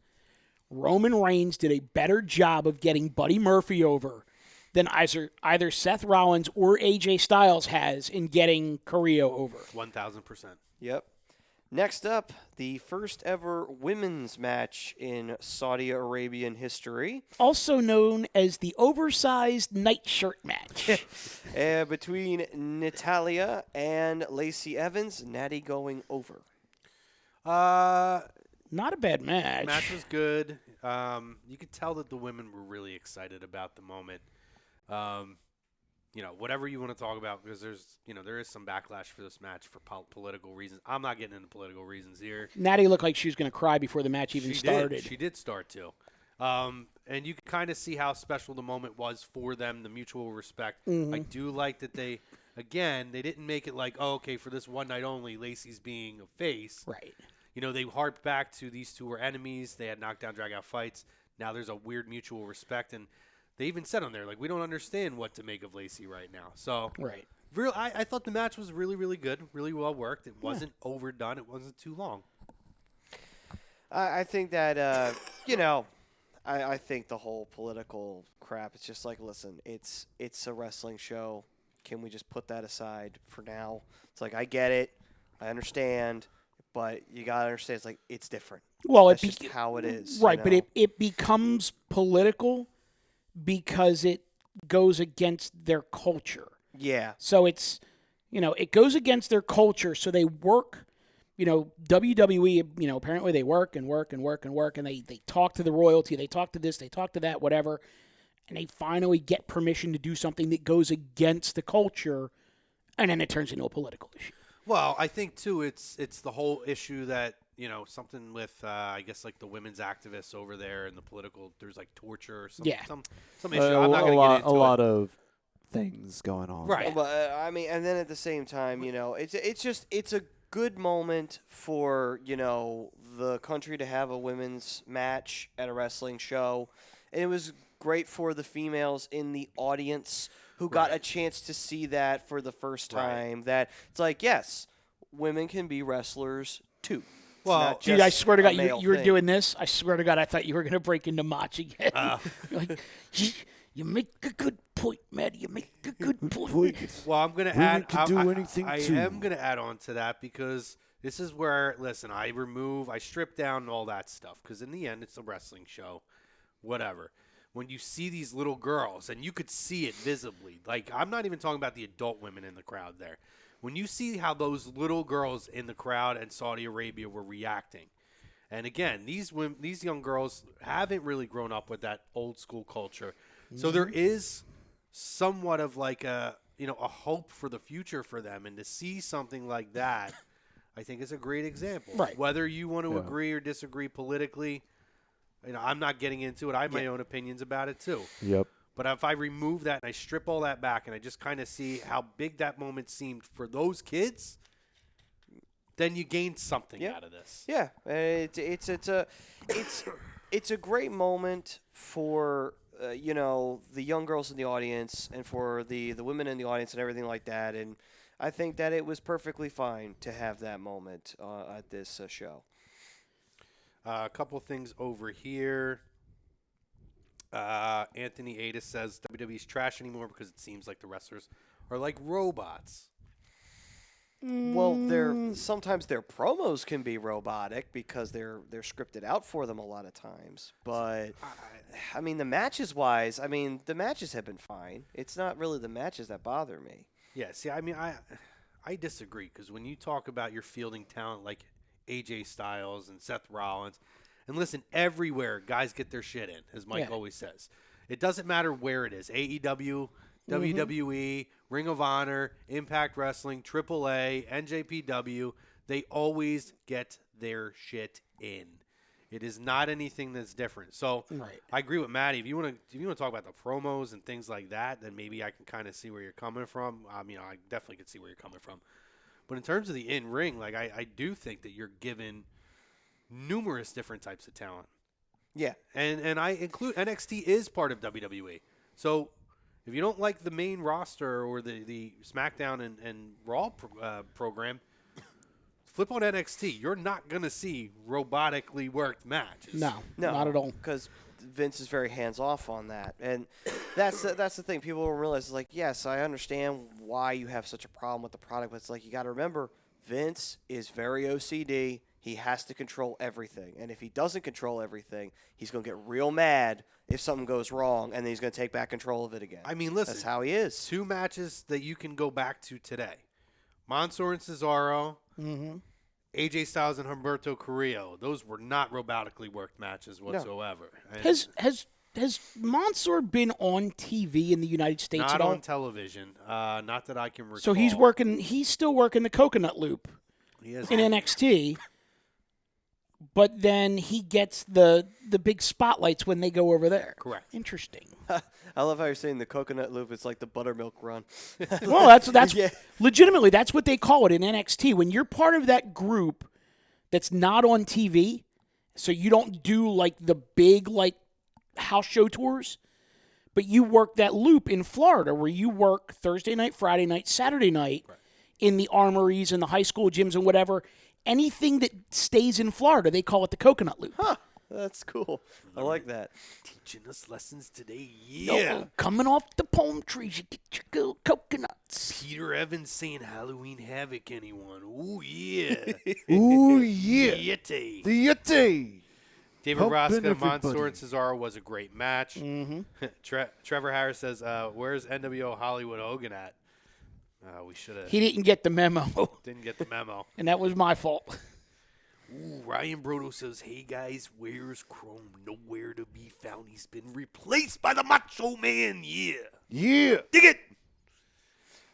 Roman Reigns did a better job of getting Buddy Murphy over than either Seth Rollins or AJ Styles has in getting Carrillo over. 1,000%. Yep. Next up, the first ever women's match in Saudi Arabian history. Also known as the oversized nightshirt match. Between Natalya and Lacey Evans, Natty going over. Not a bad match. The match was good. You could tell that the women were really excited about the moment. Whatever you want to talk about, because there is some backlash for this match for political reasons. I'm not getting into political reasons here. Natty looked like she was going to cry before the match even started. She did start to. And you can kind of see how special the moment was for them, the mutual respect. Mm-hmm. I do like that they didn't make it like, oh, okay, for this one night only, Lacey's being a face. Right. They harped back to these two were enemies. They had knockdown, drag-out fights. Now there's a weird mutual respect. And they even said on there, like, we don't understand what to make of Lacey right now. So right. I thought the match was really, really good, really well worked. It wasn't overdone. It wasn't too long. I think that, I think the whole political crap, it's just like, listen, it's a wrestling show. Can we just put that aside for now? It's like, I get it. I understand. But you got to understand, it's like, it's different. Well, that's just how it is. Right, but it becomes political because it goes against their culture. Yeah. So it's, it goes against their culture. So they work, WWE, apparently they work and work and work and work, and they talk to the royalty, they talk to this, they talk to that, whatever, and they finally get permission to do something that goes against the culture, and then it turns into a political issue. Well, I think, too, it's the whole issue that, something with, I guess, like the women's activists over there and the political, there's like torture or something. Yeah. Some issue. I'm not going to get into a lot of things going on. Right. But, and then at the same time, it's a good moment for, the country to have a women's match at a wrestling show. And it was great for the females in the audience who got a chance to see that for the first time. Right. That it's like, yes, women can be wrestlers too. Well, dude, I swear to God, you were doing this. I swear to God, I thought you were going to break into Mach again. Like, you make a good point, Matt. You make a good point. Well, I'm going to add. I am going to add on to that because this is where, listen, I strip down all that stuff because in the end, it's a wrestling show, whatever. When you see these little girls, and you could see it visibly, like I'm not even talking about the adult women in the crowd there. When you see how those little girls in the crowd in Saudi Arabia were reacting, and again, these young girls haven't really grown up with that old school culture, so there is somewhat of like a hope for the future for them, and to see something like that, I think is a great example. Right. Whether you want to agree or disagree politically. I'm not getting into it. I have my own opinions about it, too. Yep. But if I remove that and I strip all that back and I just kind of see how big that moment seemed for those kids, then you gain something out of this. Yeah. It's a great moment for, the young girls in the audience and for the women in the audience and everything like that. And I think that it was perfectly fine to have that moment at this show. A couple things over here. Anthony Adis says WWE's trash anymore because it seems like the wrestlers are like robots. Well, sometimes their promos can be robotic because they're scripted out for them a lot of times. But I mean, the matches wise, the matches have been fine. It's not really the matches that bother me. Yeah. See, I disagree because when you talk about your fielding talent like AJ Styles and Seth Rollins, And listen, everywhere guys get their shit in, as Mike always says. It doesn't matter where it is. AEW, WWE, Ring of Honor, Impact Wrestling, AAA, NJPW, they always get their shit in. It is not anything that's different. So I agree with Maddie. If you want to talk about the promos and things like that, then maybe I can kind of see where you're coming from. I definitely can see where you're coming from. But in terms of the in-ring, like I do think that you're given numerous different types of talent. Yeah. And I include NXT is part of WWE. So if you don't like the main roster or the SmackDown and Raw program, flip on NXT. You're not going to see robotically worked matches. No, not at all. Because Vince is very hands-off on that. And that's the thing. People don't realize. It's like, yes, I understand why you have such a problem with the product, but it's like you got to remember, Vince is very OCD. He has to control everything. And if he doesn't control everything, he's going to get real mad if something goes wrong, and then he's going to take back control of it again. I mean, listen. That's how he is. 2 matches that you can go back to today. Mansoor and Cesaro. AJ Styles and Humberto Carrillo. Those were not robotically worked matches whatsoever. No. Has Mansoor been on TV in the United States not at all? on television. Not that I can recall. So he's still working the coconut loop in NXT. But then he gets the big spotlights when they go over there. Correct. Interesting. I love how you're saying the coconut loop. It's like the buttermilk run. Well, that's legitimately that's what they call it in NXT. When you're part of that group that's not on TV, so you don't do like the big like house show tours, but you work that loop in Florida where you work Thursday night, Friday night, Saturday night in the armories and the high school gyms and whatever. Anything that stays in Florida, they call it the coconut loop. Huh. That's cool. I like that. Teaching us lessons today. Yeah. Coming off the palm trees, you get your good coconuts. Peter Evans saying Halloween Havoc, anyone? Ooh, yeah. Ooh, yeah. Yeti. The Yeti. David Helping Rosca, everybody. Mansoor, and Cesaro was a great match. Trevor Harris says, where's NWO Hollywood Hogan at? We should have. He didn't get the memo. Didn't get the memo. And that was my fault. Ooh, Ryan Brodo says, hey guys, where's Chrome? Nowhere to be found. He's been replaced by the Macho Man. Yeah. Yeah. Dig it.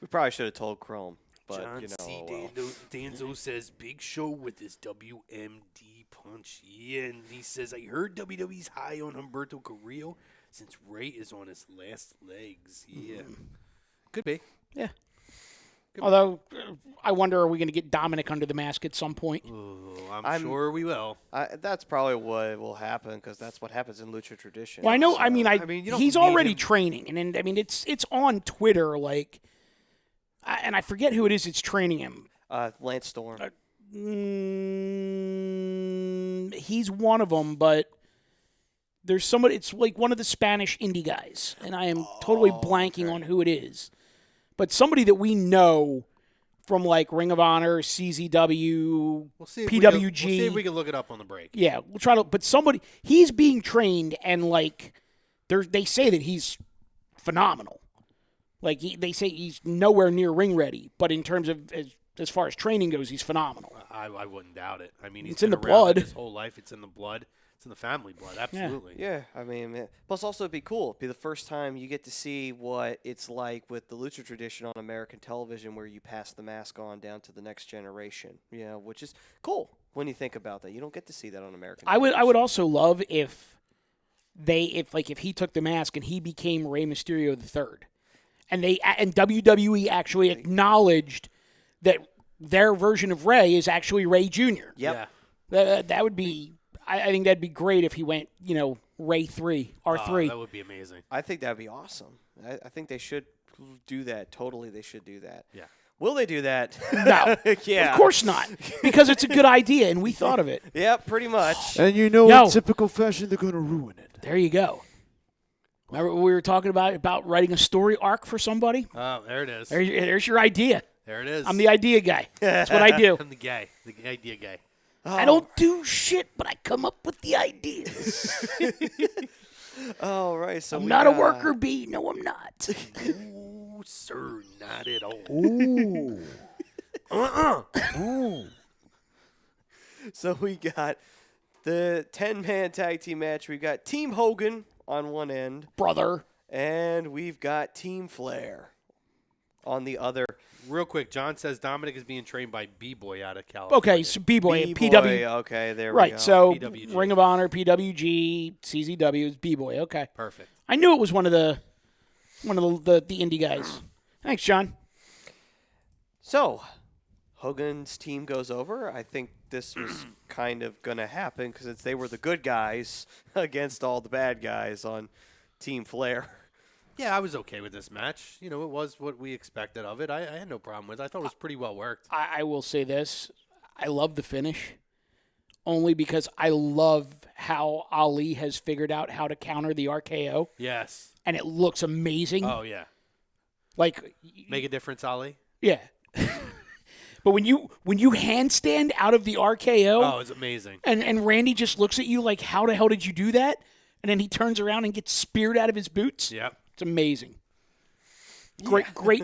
We probably should have told Chrome. But, John you know, C. oh well. Danzo says, big show with his WMD punch. Yeah, and he says, I heard WWE's high on Humberto Carrillo since Ray is on his last legs. Yeah. Could be. Yeah. Although, I wonder, are we going to get Dominic under the mask at some point? Oh, I'm sure we will. That's probably what will happen because that's what happens in Lucha tradition. Well, I know. So, I mean, you don't he's need already him. training, and I mean, it's on Twitter, like, and I forget who it is that's training him. Lance Storm. He's one of them, but there's somebody. It's like one of the Spanish indie guys, and I am totally blanking on who it is. But somebody that we know from like Ring of Honor, CZW, We'll see if PWG. we'll see if we can look it up on the break. Yeah, we'll try to. But somebody, he's being trained, and like, they say that he's phenomenal. Like they say he's nowhere near ring ready, but in terms of as far as training goes, he's phenomenal. I wouldn't doubt it. I mean, It's he's in been the around blood. His whole life, it's in the blood. It's in the family blood. Absolutely. Yeah, I mean, plus also it'd be cool. It'd be the first time you get to see what it's like with the Lucha tradition on American television where you pass the mask on down to the next generation, which is cool when you think about that. You don't get to see that on American television. I would also love if he took the mask and he became Rey Mysterio III. And WWE actually acknowledged that their version of Rey is actually Rey Jr. Yep. Yeah. That would be, I think that'd be great if he went, Rey 3, R3. That would be amazing. I think that'd be awesome. I think they should do that. Totally, they should do that. Yeah. Will they do that? No, Yeah. of course not, because it's a good idea and we thought of it. Yeah, pretty much. And in typical fashion, they're going to ruin it. There you go. Remember what we were talking about writing a story arc for somebody? Oh, there it is. There's your idea. There it is. I'm the idea guy. That's what I do. I'm the guy, the idea guy. I don't do shit, but I come up with the ideas. All right, so I'm not a worker bee. No, I'm not. Oh, sir, not at all. So we got The 10-man tag team match, we've got Team Hogan on one end, Brother. and we've got Team Flair on the other. Real quick, John says Dominic is being trained by B-Boy out of California. Okay, so B-Boy, B-Boy, PW. okay, there we Right, go. so PWG. Ring of Honor, PWG, CZW is B-Boy. Okay. Perfect. I knew it was one of the indie guys. Thanks, John. So, Hogan's team goes over. I think this was kind of going to happen because they were the good guys against all the bad guys on Team Flair. Yeah, I was okay with this match. You know, it was what we expected of it. I had no problem with it. I thought it was pretty well worked. I will say this. I love the finish only because I love how Ali has figured out how to counter the RKO, Yes. and it looks amazing. Oh, yeah. Like, Make a difference, Ali? yeah. But when you handstand out of the RKO, Oh, it's amazing. and Randy just looks at you like, how the hell did you do that? And then he turns around and gets speared out of his boots. Yep. It's amazing. Great.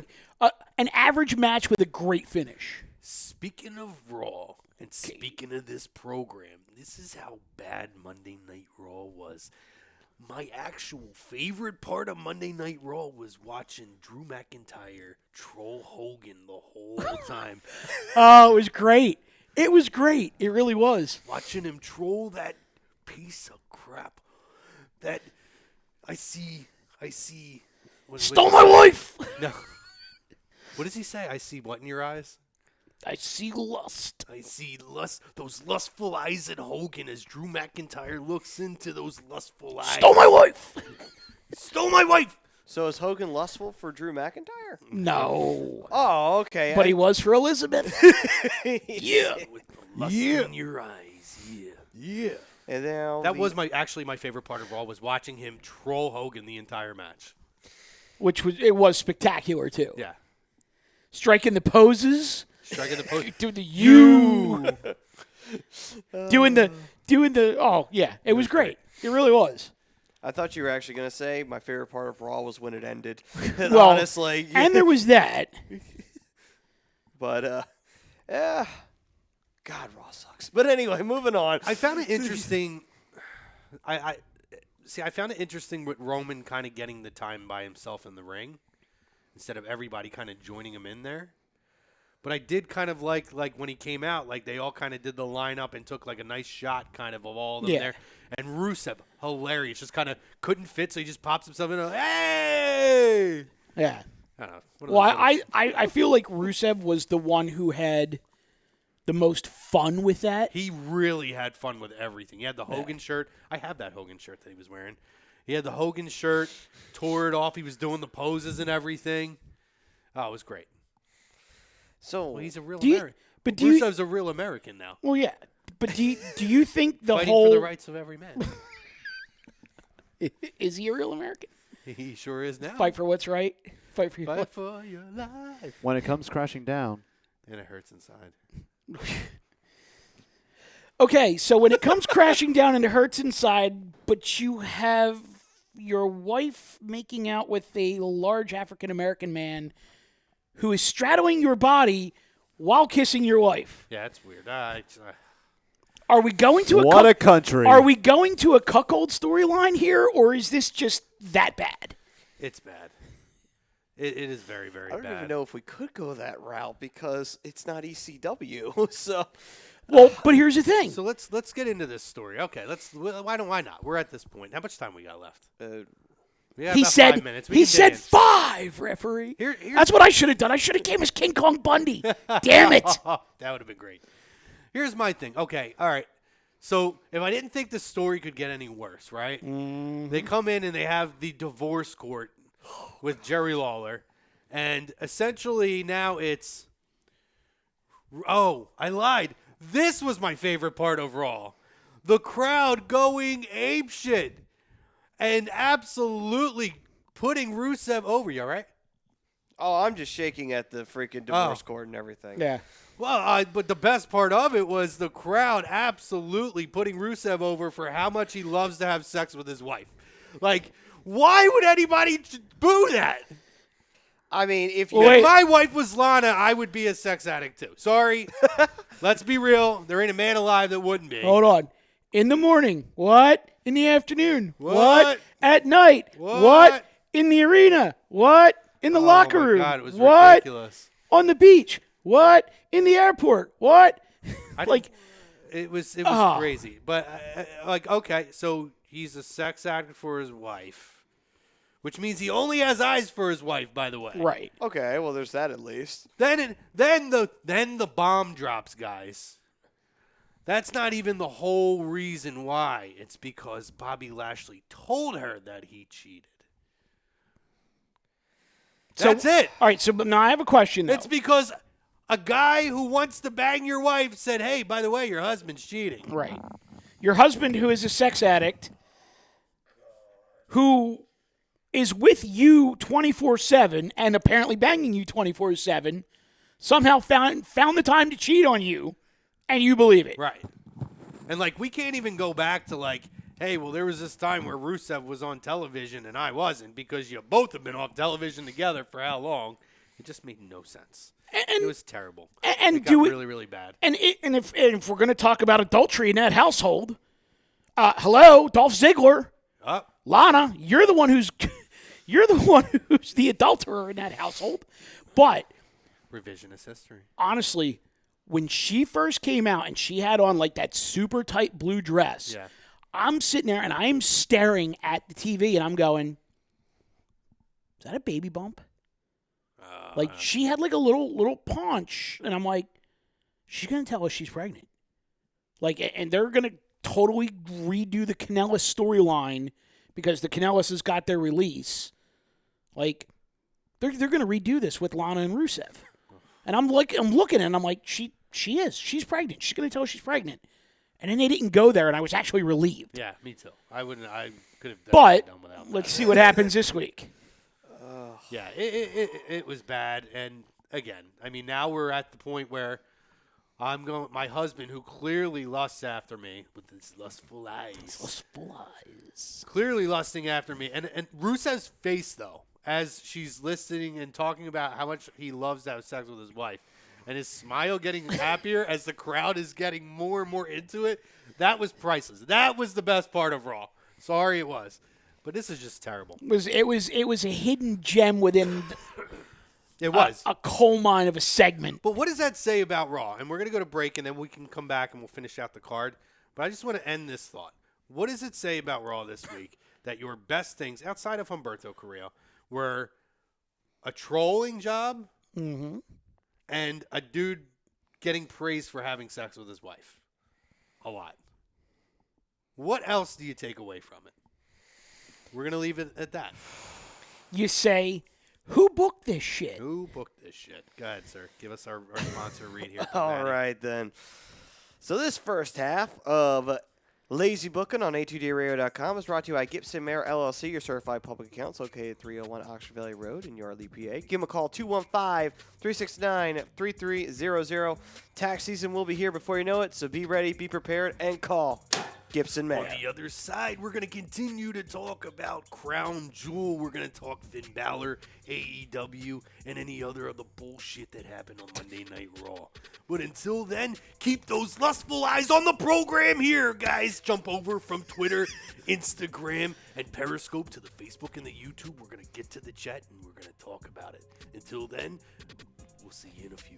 An average match with a great finish. Speaking of Raw, and speaking of this program, this is how bad Monday Night Raw was. My actual favorite part of Monday Night Raw was watching Drew McIntyre troll Hogan the whole time. Oh, it was great. It was great. It really was. Watching him troll that piece of crap. That I see. Stole my wife. No. What does he say? I see what in your eyes? I see lust. I see those lustful eyes at Hogan as Drew McIntyre looks into those lustful eyes. Stole my wife. Stole my wife! So is Hogan lustful for Drew McIntyre? No. Oh, okay. But he was for Elizabeth. Yeah. With the lust in your eyes. Yeah. Yeah. And now That was actually my favorite part of Raw was watching him troll Hogan the entire match. It was spectacular too. Yeah. Striking the poses. Striking the post. Doing the U. doing the oh yeah. It was great. It really was. I thought you were actually going to say my favorite part of Raw was when it ended. Well, honestly. And there was that. But, yeah. God, Raw sucks. But anyway, moving on. I found it interesting. I found it interesting with Roman kind of getting the time by himself in the ring instead of everybody kind of joining him in there. But I did kind of like when he came out, like they all kind of did the lineup and took like a nice shot kind of all of them there. And Rusev, hilarious, just kind of couldn't fit, so he just pops himself in. Hey! Yeah. I don't know. Well, I feel like Rusev was the one who had the most fun with that. He really had fun with everything. He had the Hogan shirt. I have that Hogan shirt that he was wearing. He had the Hogan shirt, tore it off. He was doing the poses and everything. Oh, it was great. So Well, he's a real Do you- American. but do you- Rusev's a real American now. Well, yeah. But do you think the Fighting whole for the rights of every man. is he a real American? He sure is now. Fight for what's right. Fight for your Fight life. for your life. When it comes crashing down, And it hurts inside. Okay, so when it comes crashing down and it hurts inside, but you have your wife making out with a large African American man who is straddling your body while kissing your wife. Yeah, it's weird. Are we going to what a country. Are we going to a cuckold storyline here, or is this just that bad? It's bad. It is very, very I don't bad. even know if we could go that route because it's not ECW. So Well, but here's the thing. So let's get into this story. Okay, why not? We're at this point. How much time we got left? We got He about said 5 minutes. We he can dig said in. 5, referee. Here's- That's what I should have done. I should have came as King Kong Bundy. Damn it. That would have been great. Here's my thing. Okay, all right. So if I didn't think the story could get any worse, right? They come in and they have the divorce court with Jerry Lawler, and essentially now it's. Oh, I lied. This was my favorite part overall. The crowd going apeshit and absolutely putting Rusev over. You all right? Oh, I'm just shaking at the freaking divorce court and everything. Yeah. Well, but the best part of it was the crowd absolutely putting Rusev over for how much he loves to have sex with his wife. Like, why would anybody boo that? I mean, if Well, you wait. If my wife was Lana, I would be a sex addict too. Sorry. Let's be real. There ain't a man alive that wouldn't be. Hold on. In the morning. What? In the afternoon. What? At night. What? In the arena. What? In the locker Oh my room. God, it was what? ridiculous. On the beach. What? In the airport. What? It was Oh. crazy. But okay, so he's a sex addict for his wife, which means he only has eyes for his wife. By the way, Right. Okay, well, there's that at least. Then the bomb drops, guys. That's not even the whole reason why. It's because Bobby Lashley told her that he cheated. That's it. All right, so but now I have a question, though. It's because a guy who wants to bang your wife said, hey, by the way, your husband's cheating. Right. Your husband, who is a sex addict, who is with you 24/7 and apparently banging you 24/7, somehow found the time to cheat on you, and you believe it. Right. And, we can't even go back to, hey, well, there was this time where Rusev was on television and I wasn't because you both have been off television together for how long? It just made no sense. It was terrible. And it got really, really bad. And if we're going to talk about adultery in that household, hello, Dolph Ziggler, Lana, you're the one who's the adulterer in that household. But revisionist history. Honestly, when she first came out and she had on that super tight blue dress, yeah. I'm sitting there and I'm staring at the TV and I'm going, is that a baby bump? She had a little paunch, and I'm like, she's gonna tell us she's pregnant. And they're gonna totally redo the Kanellis storyline because the Kanellis has got their release. They're gonna redo this with Lana and Rusev, and I'm looking and I'm like, she's pregnant. She's gonna tell us she's pregnant, and then they didn't go there, and I was actually relieved. Yeah, me too. I could have. But done without that. let's see what happens this week. Yeah, it was bad, and again, now we're at the point where my husband, who clearly lusts after me with his lustful eyes, clearly lusting after me, and Rusev's face though, as she's listening and talking about how much he loves to have sex with his wife, and his smile getting happier as the crowd is getting more and more into it, that was priceless. That was the best part of Raw. Sorry, it was. But this is just terrible. It was a hidden gem within it was a coal mine of a segment. But what does that say about Raw? And we're going to go to break, and then we can come back and we'll finish out the card. But I just want to end this thought. What does it say about Raw this week that your best things, outside of Humberto Carrillo, were a trolling job and a dude getting praised for having sex with his wife? A lot. What else do you take away from it? We're going to leave it at that. You say, who booked this shit? Who booked this shit? Go ahead, sir. Give us our sponsor read here. All right, then. So this first half of Lazy Booking on A2DRadio.com is brought to you by Gibson Mayer LLC, your certified public accounts located at 301 Oxford Valley Road in Yardley, PA. Give them a call, 215-369-3300. Tax season will be here before you know it, so be ready, be prepared, and call Gibson Mayer. On the other side, we're going to continue to talk about Crown Jewel. We're going to talk Finn Balor, AEW, and any other of the bullshit that happened on Monday Night Raw. But until then, keep those lustful eyes on the program here, guys. Jump over from Twitter, Instagram, and Periscope to the Facebook and the YouTube. We're going to get to the chat, and we're going to talk about it. Until then, we'll see you in a few.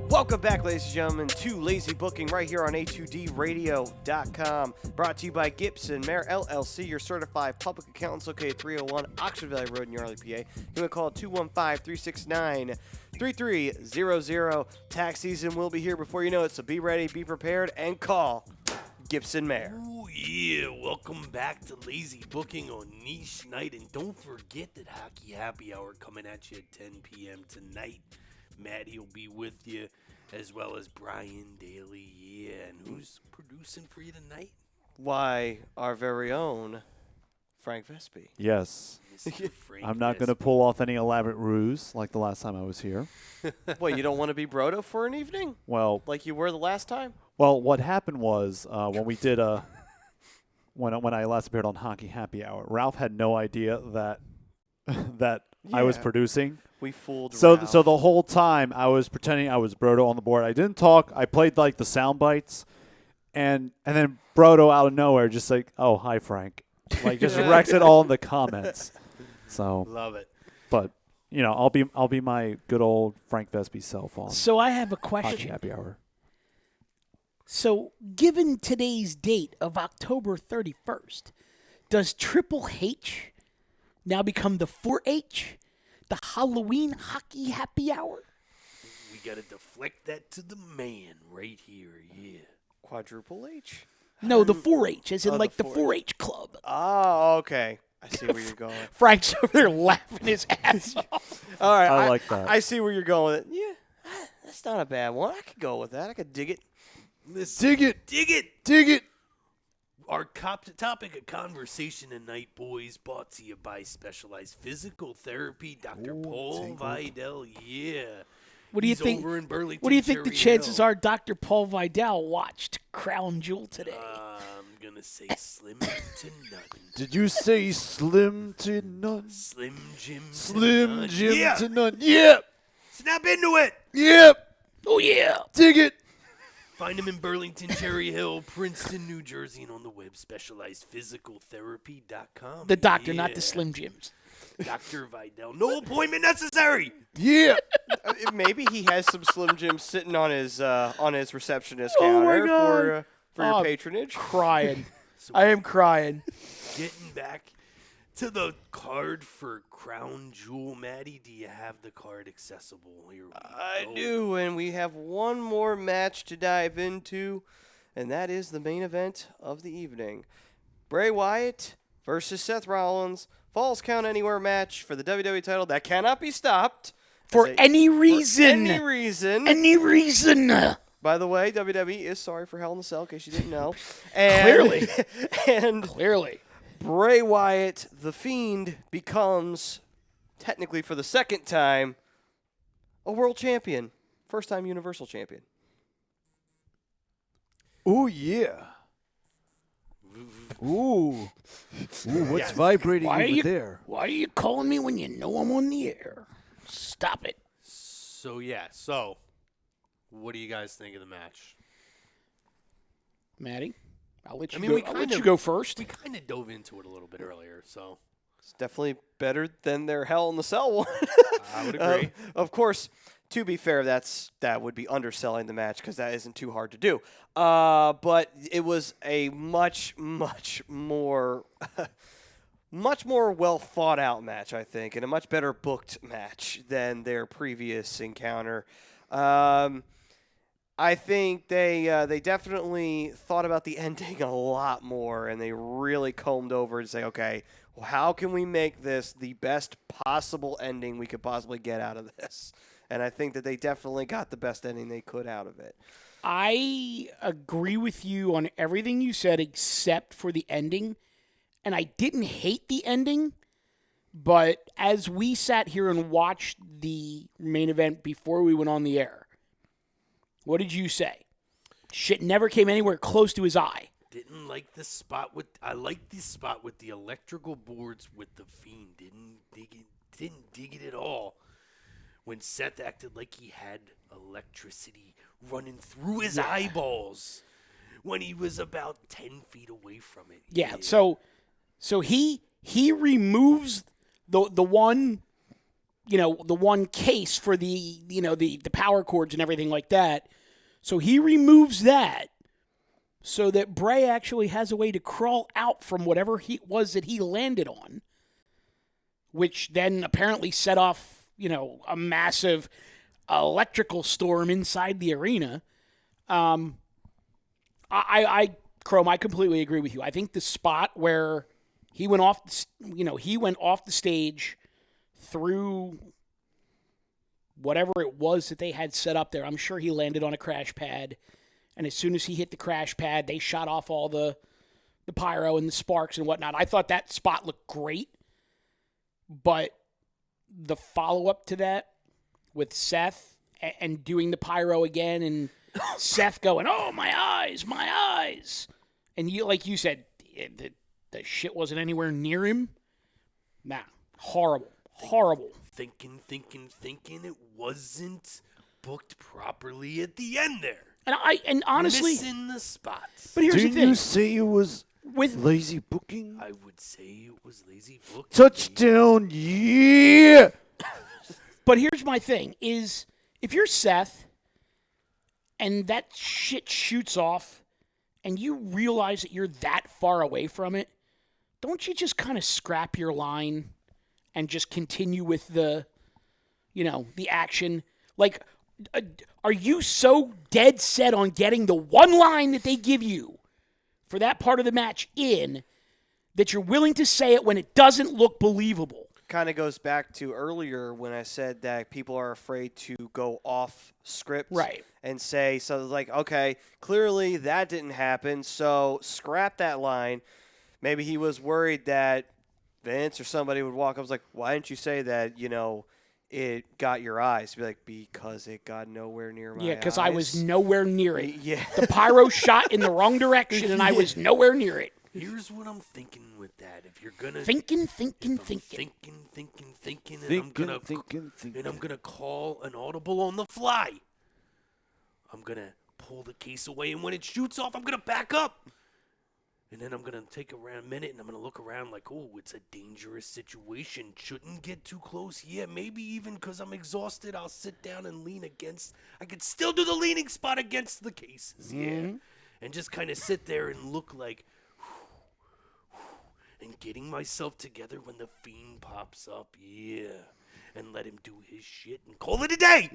Welcome back, ladies and gentlemen, to Lazy Booking right here on A2DRadio.com. Brought to you by Gibson Mayor LLC, your certified public accountants located 301 Oxford Valley Road in Yardley, PA. You can call 215-369-3300. Tax season will be here before you know it, so be ready, be prepared, and call Gibson Mayor. Ooh, yeah. Welcome back to Lazy Booking on Niche Night. And don't forget that Hockey Happy Hour coming at you at 10 p.m. tonight. Maddie will be with you, as well as Brian Daly. Yeah, and who's producing for you tonight? Why, our very own Frank Vespi. Yes. Mr. Frank I'm not going to Vespi. pull off any elaborate ruse like the last time I was here. What, you don't want to be Brodo for an evening? Well, Like you were the last time? what happened was when we did when I last appeared on Hockey Happy Hour. Ralph had no idea that that I was producing. We fooled So Ralph. so the whole time I was pretending I was Brodo on the board. I didn't talk. I played like the sound bites, and then Brodo out of nowhere just like, "Oh, hi Frank," like just wrecks it all in the comments. So Love it. but I'll be my good old Frank Vespi self on So I have a Hockey question. Happy Hour. So, given today's date of October 31st, does Triple H now become the 4H, the Halloween Hockey Happy Hour? We got to deflect that to the man right here. Yeah. Quadruple H? No, the 4H, as in Oh, like the the 4H. 4H club. Oh, okay. I see where you're going. Frank's over there laughing his ass off. All right. I like that. I see where you're going with it. Yeah, that's not a bad one. I could go with that. I could dig it. Listen, Dig it. dig it. Dig it. Our topic of conversation tonight, boys, brought to you by Specialized Physical Therapy, Dr. Paul Vidal. Yeah. What do you He's think? over in Burlington, What do you think the Cherry chances Hill. are Dr. Paul Vidal watched Crown Jewel today? I'm going to say slim to none. Did you say slim to none? Slim Jim to Slim none. Jim Yeah. to none. Yep. Snap into it. Yep. Oh, yeah. Dig it. Find him in Burlington, Cherry Hill, Princeton, New Jersey, and on the web, specializedphysicaltherapy.com. The doctor, not the Yeah. Slim Jims. Dr. Vidal. No appointment necessary. Yeah. Maybe he has some Slim Jims sitting on his receptionist Oh, my counter God. for your Oh, patronage. Crying. I am crying. Getting back to the card for Crown Jewel, Maddie, do you have the card accessible? Here we I go. do, and we have one more match to dive into, and that is the main event of the evening. Bray Wyatt versus Seth Rollins, Falls Count Anywhere match for the WWE title that cannot be stopped. For any reason. Any reason. Any reason. By the way, WWE is sorry for Hell in a Cell, in case you didn't know. And, Clearly. And Clearly. Bray Wyatt, the Fiend, becomes, technically for the second time, a world champion. First time Universal Champion. Oh, yeah. Ooh. Ooh, what's vibrating Why are over you- there? Why are you calling me when you know I'm on the air? Stop it. So, what do you guys think of the match? Maddie, I'll let you I mean, go. we I'll kind let you of- go first. We kind of dove into it a little bit earlier, so It's definitely better than their Hell in the Cell one. I would agree. Of course, to be fair, that would be underselling the match because that isn't too hard to do. But it was a much more well thought out match, I think, and a much better booked match than their previous encounter. I think they definitely thought about the ending a lot more, and they really combed over and say, okay, well, how can we make this the best possible ending we could possibly get out of this? And I think that they definitely got the best ending they could out of it. I agree with you on everything you said except for the ending. And I didn't hate the ending, but as we sat here and watched the main event before we went on the air, what did you say? Shit never came anywhere close to his eye. Didn't like the spot with. I liked the spot with the electrical boards with the Fiend. Didn't dig it at all. When Seth acted like he had electricity running through his eyeballs when he was about 10 feet away from it. Yeah, so he removes the one, the one case for the power cords and everything like that. So he removes that so that Bray actually has a way to crawl out from whatever he was that he landed on, which then apparently set off, a massive electrical storm inside the arena. Chrome, I completely agree with you. I think the spot where he went off, the stage through whatever it was that they had set up there. I'm sure he landed on a crash pad, and as soon as he hit the crash pad, they shot off all the pyro and the sparks and whatnot. I thought that spot looked great, but the follow-up to that with Seth and doing the pyro again and Seth going, "Oh, my eyes, my eyes." And like you said, the shit wasn't anywhere near him. Nah, horrible. Horrible. Thinking. It wasn't booked properly at the end there. And honestly, missing the spots. but here's the Didn't thing. you say it was With lazy booking? I would say it was lazy booking. Touchdown, yeah! But here's my thing: is if you're Seth, and that shit shoots off, and you realize that you're that far away from it, don't you just kind of scrap your line and just continue with the action? Like, are you so dead set on getting the one line that they give you for that part of the match in that you're willing to say it when it doesn't look believable? Kind of goes back to earlier when I said that people are afraid to go off script Right. and say, so like, okay, clearly that didn't happen, so scrap that line. Maybe he was worried that Vince or somebody would walk up and was like, why didn't you say that, it got your eyes? Be like, because it got nowhere near my eyes. Yeah, because I was nowhere near it. Yeah. The pyro shot in the wrong direction, and I was nowhere near it. Here's what I'm thinking with that. If you're gonna Thinking. and I'm gonna call an audible on the fly. I'm gonna pull the case away, and when it shoots off, I'm gonna back up. And then I'm going to take a minute, and I'm going to look around like, oh, it's a dangerous situation. Shouldn't get too close. Yeah, maybe even because I'm exhausted, I'll sit down and lean against. I could still do the leaning spot against the cases, yeah. And just kind of sit there and look like, and getting myself together when the Fiend pops up, yeah. And let him do his shit and call it a day.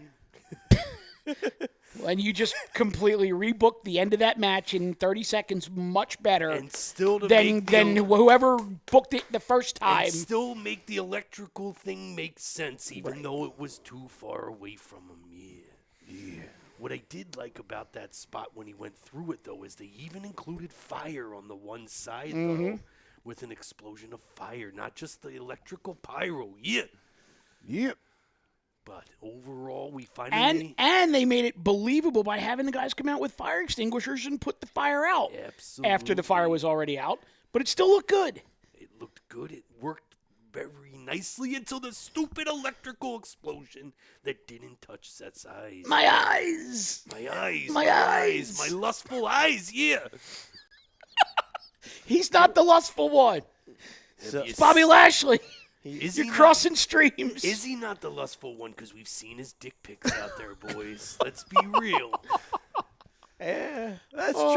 And you just completely rebooked the end of that match in 30 seconds much better And still to than whoever booked it the first time. And still make the electrical thing make sense, even though it was too far away from him. Yeah. What I did like about that spot when he went through it, though, is they even included fire on the one side, though, with an explosion of fire, not just the electrical pyro. Yeah. Yep. But overall, we finally... And they made it believable by having the guys come out with fire extinguishers and put the fire out Absolutely. after the fire was already out. But it still looked good. It looked good. It worked very nicely until the stupid electrical explosion that didn't touch Seth's eyes. My eyes. My eyes. My eyes. My lustful eyes, yeah. He's not the lustful one. So- It's Bobby Lashley. Is You're he not- crossing streams. Is he not the lustful one? Because we've seen his dick pics out there, boys. Let's be real. Yeah, that's Oh,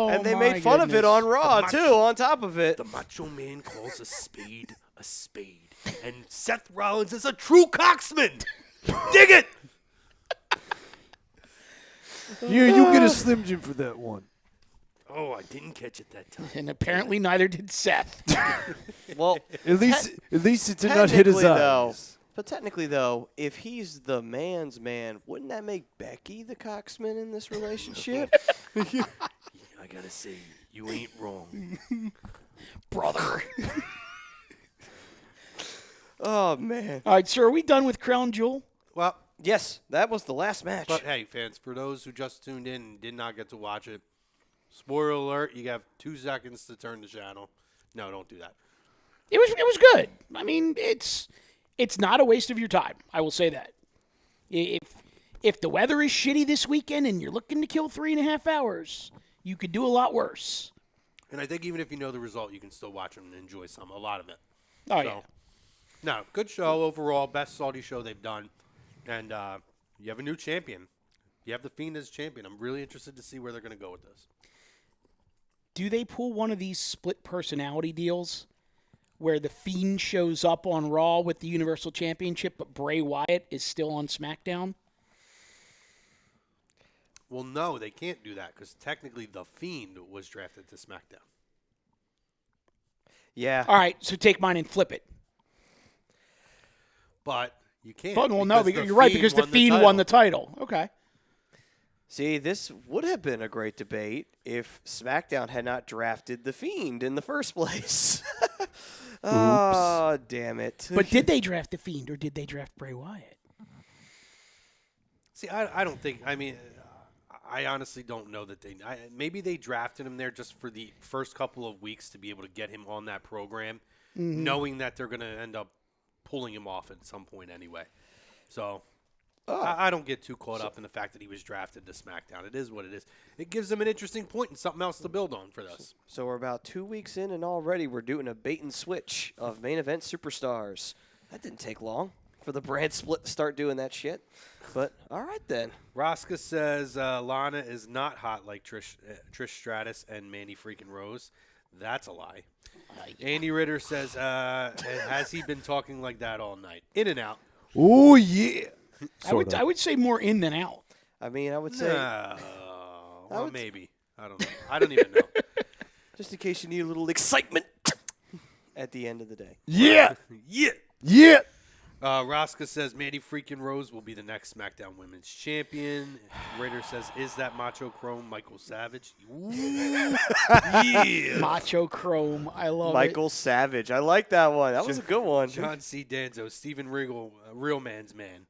true. And they my made fun of it goodness. on Raw, too, on top of it. The Macho Man calls a spade a spade. And Seth Rollins is a true cocksman. Dig it! Yeah, you get a Slim Jim for that one. Oh, I didn't catch it that time. And apparently neither did Seth. Well, At least it did not hit his eyes. But technically, though, if he's the man's man, wouldn't that make Becky the coxman in this relationship? I gotta say, you ain't wrong. Brother. Oh, man. All right, sir, are we done with Crown Jewel? Well, Yes, that was the last match. but hey, fans, for those who just tuned in and did not get to watch it, spoiler alert, you have 2 seconds to turn the channel. No, don't do that. It was good. I mean, it's not a waste of your time. I will say that. If the weather is shitty this weekend and you're looking to kill 3.5 hours, you could do a lot worse. And I think even if you know the result, you can still watch it and enjoy a lot of it. Oh, So, yeah. No, good show overall. Best Saudi show they've done. And you have a new champion. You have the Fiend as champion. I'm really interested to see where they're going to go with this. Do they pull one of these split personality deals where the Fiend shows up on Raw with the Universal Championship, but Bray Wyatt is still on SmackDown? Well, no, they can't do that because technically the Fiend was drafted to SmackDown. Yeah. All right, so take mine and flip it. But you can't. But, well, no, because the you're right, Fiend because the won Fiend won the title. Okay. See, this would have been a great debate if SmackDown had not drafted The Fiend in the first place. Oh, damn it. But did they draft the Fiend or did they draft Bray Wyatt? See, I don't think. I mean, I honestly don't know that maybe they drafted him there just for the first couple of weeks to be able to get him on that program, knowing that they're going to end up pulling him off at some point anyway. So I don't get too caught up in the fact that he was drafted to SmackDown. It is what it is. It gives them an interesting point and something else to build on for this. So we're about 2 weeks in, and already we're doing a bait and switch of main event superstars. That didn't take long for the brand split to start doing that shit. But all right then. Rosca says Lana is not hot like Trish Stratus and Mandy freaking Rose. That's a lie. Andy Ritter says, has he been talking like that all night? In and out. Oh, yeah. I would say more in than out. I mean, I would say, Well, maybe. I don't know. I don't even know. just in case you need a little excitement at the end of the day. Yeah. Yeah. Yeah. Rosca says Mandy freaking Rose will be the next SmackDown Women's Champion. Ritter says, is that Macho Chrome Michael Savage? Ooh. Yeah. Macho Chrome. I love Michael Savage. I like that one. That was a good one. John C. Danzo, Steven Regal, real man's man.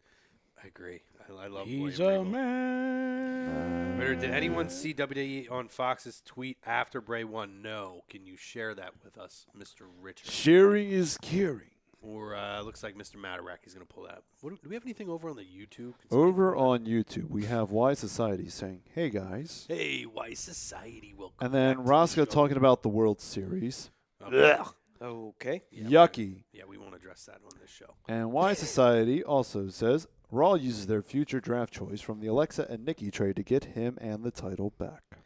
I agree. I love it. He's William a Regal. man. Ritter, did anyone see WWE on Fox's tweet after Bray won? No. Can you share that with us, Mr. Richard? Sharing is caring. Or looks like Mr. Mataraki's going to pull that. Do we have anything over on the YouTube? Over on YouTube, we have Y Society saying, "Hey guys," Hey, Why Society, welcome. and then back to Roscoe the show. talking about the World Series. Okay. Yucky. Yeah, we won't address that on this show. And Y Society also says Raw uses their future draft choice from the Alexa and Nikki trade to get him and the title back.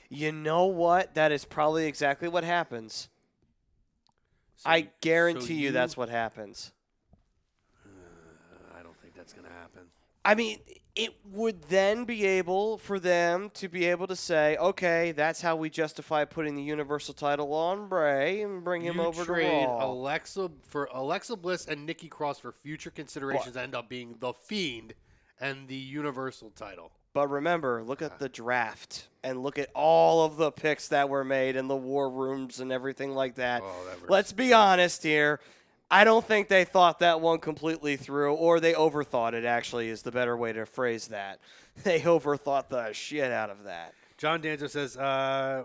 You know what? That is probably exactly what happens. I guarantee you that's what happens. I don't think that's going to happen. I mean, it would then be able for them to be able to say, okay, that's how we justify putting the Universal title on Bray and bring him over to trade Raw. Alexa Bliss and Nikki Cross for future considerations end up being the Fiend and the Universal title. But remember, look at the draft and look at all of the picks that were made in the war rooms and everything like that. Let's be honest here. I don't think they thought that one completely through, or they overthought it, actually, is the better way to phrase that. They overthought the shit out of that. John Danzo says, I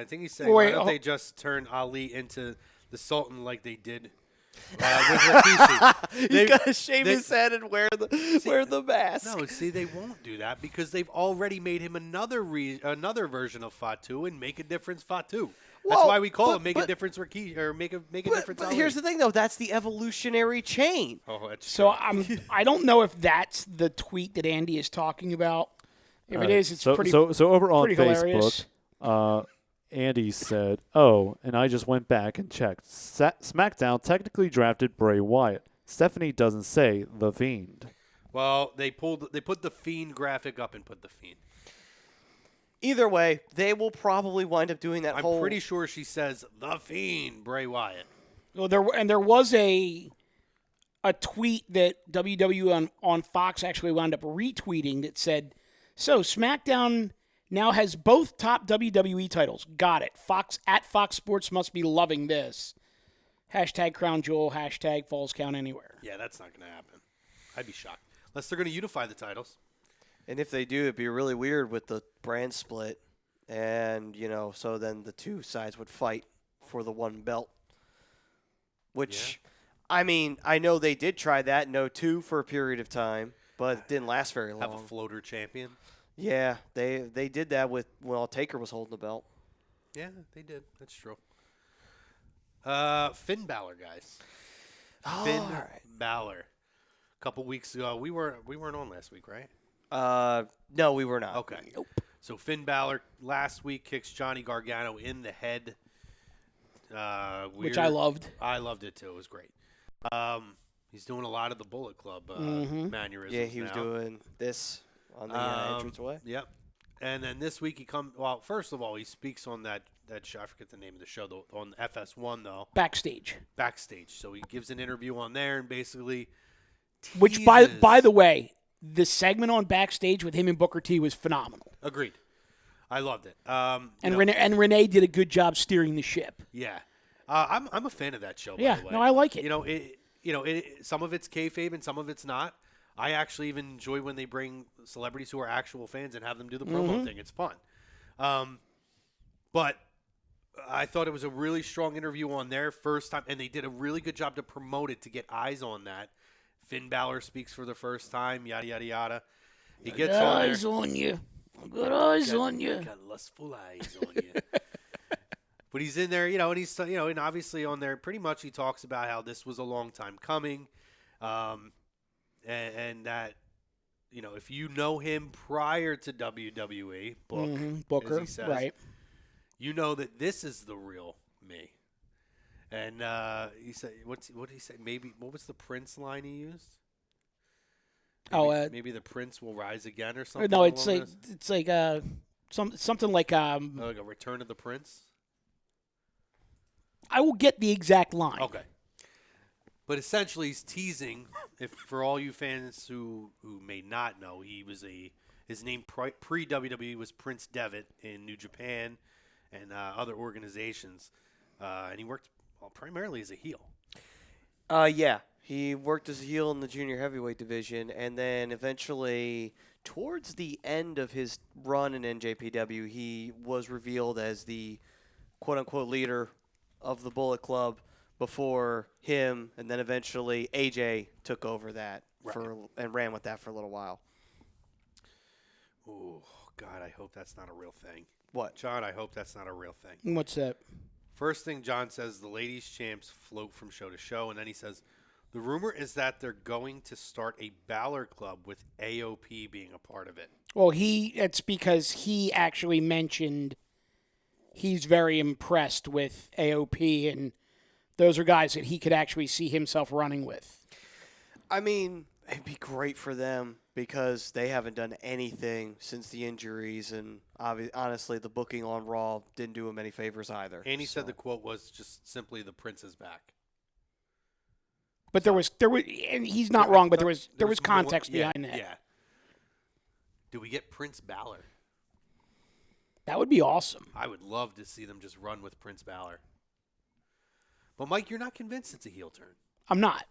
think he's saying, why don't they just turn Ali into the Sultan like they did with Rikishi? He's got to shave his head and wear the mask. No, see, they won't do that because they've already made him another version of Fatu and make a difference Fatu. That's why we call him Make a Difference Rikishi, or Make a Difference Ali. But here's the thing, though. That's the evolutionary chain. Oh, that's So I don't know if that's the tweet that Andy is talking about. If it is, it's pretty. So over on pretty hilarious. Facebook, Andy said, "Oh, and I just went back and checked. SmackDown technically drafted Bray Wyatt. Stephanie doesn't say the Fiend." Well, they put the Fiend graphic up and put the Fiend. Either way, they will probably wind up doing that I'm pretty sure she says the Fiend, Bray Wyatt. Well, there was a tweet that WWE on Fox actually wound up retweeting that said, "So SmackDown now has both top WWE titles. Got it. Fox Sports must be loving this. Hashtag Crown Jewel. Hashtag Falls Count Anywhere." Yeah, that's not going to happen. I'd be shocked unless they're going to unify the titles. And if they do, it'd be really weird with the brand split. And, so then the two sides would fight for the one belt. Which, I mean, I know they did try that in 2002 for a period of time, but it didn't last very long. Have a floater champion. Yeah, they did that while Taker was holding the belt. Yeah, they did. That's true. Finn Balor, guys. Finn Balor. A couple weeks ago, we weren't on last week, right? No, we were not. Okay. Nope. So Finn Balor last week kicks Johnny Gargano in the head. Which I loved. I loved it too. It was great. He's doing a lot of the Bullet Club mannerisms. Yeah, he was doing this on the entranceway. Yep. And then this week he comes. Well, first of all, he speaks on that show. I forget the name of the show on FS1 though. Backstage. So he gives an interview on there and basically. Which by the way, the segment on Backstage with him and Booker T was phenomenal. Agreed. I loved it. Renee did a good job steering the ship. Yeah, I'm a fan of that show. Yeah, by the way. No, I like it. Some of it's kayfabe and some of it's not. I actually even enjoy when they bring celebrities who are actual fans and have them do the promo thing. It's fun. But I thought it was a really strong interview on their first time, and they did a really good job to promote it, to get eyes on that. Finn Balor speaks for the first time, yada, yada, yada. He gets on there. Eyes on you. Got eyes on you. Got lustful eyes on you. But he's in there, and he's, and obviously on there, pretty much he talks about how this was a long time coming, and that, if you know him prior to WWE, Booker, as he says, right? You know that this is the real me. And he said, what did he say? Maybe, what was the Prince line he used? Maybe the Prince will rise again or something. No, it's like something like like a Return of the Prince. I will get the exact line. Okay. But essentially, he's teasing. If for all you fans who may not know, his name pre WWE was Prince Devitt in New Japan and other organizations, and he worked primarily as a heel. Yeah, he worked as a heel in the junior heavyweight division, and then eventually, towards the end of his run in NJPW, he was revealed as the quote-unquote leader of the Bullet Club before him, and then eventually AJ took over that and ran with that for a little while. Oh, God, I hope that's not a real thing. What? John, I hope that's not a real thing. What's that? First thing John says, the ladies' champs float from show to show, and then he says, the rumor is that they're going to start a Balor Club with AOP being a part of it. Well, it's because he actually mentioned he's very impressed with AOP, and those are guys that he could actually see himself running with. I mean, it'd be great for them because they haven't done anything since the injuries, and honestly, the booking on Raw didn't do him any favors either. And he said the quote was just simply, "The Prince is back." But there was, and he's not wrong, but there was context behind that. Yeah. Do we get Prince Balor? That would be awesome. I would love to see them just run with Prince Balor. But Mike, you're not convinced it's a heel turn. I'm not.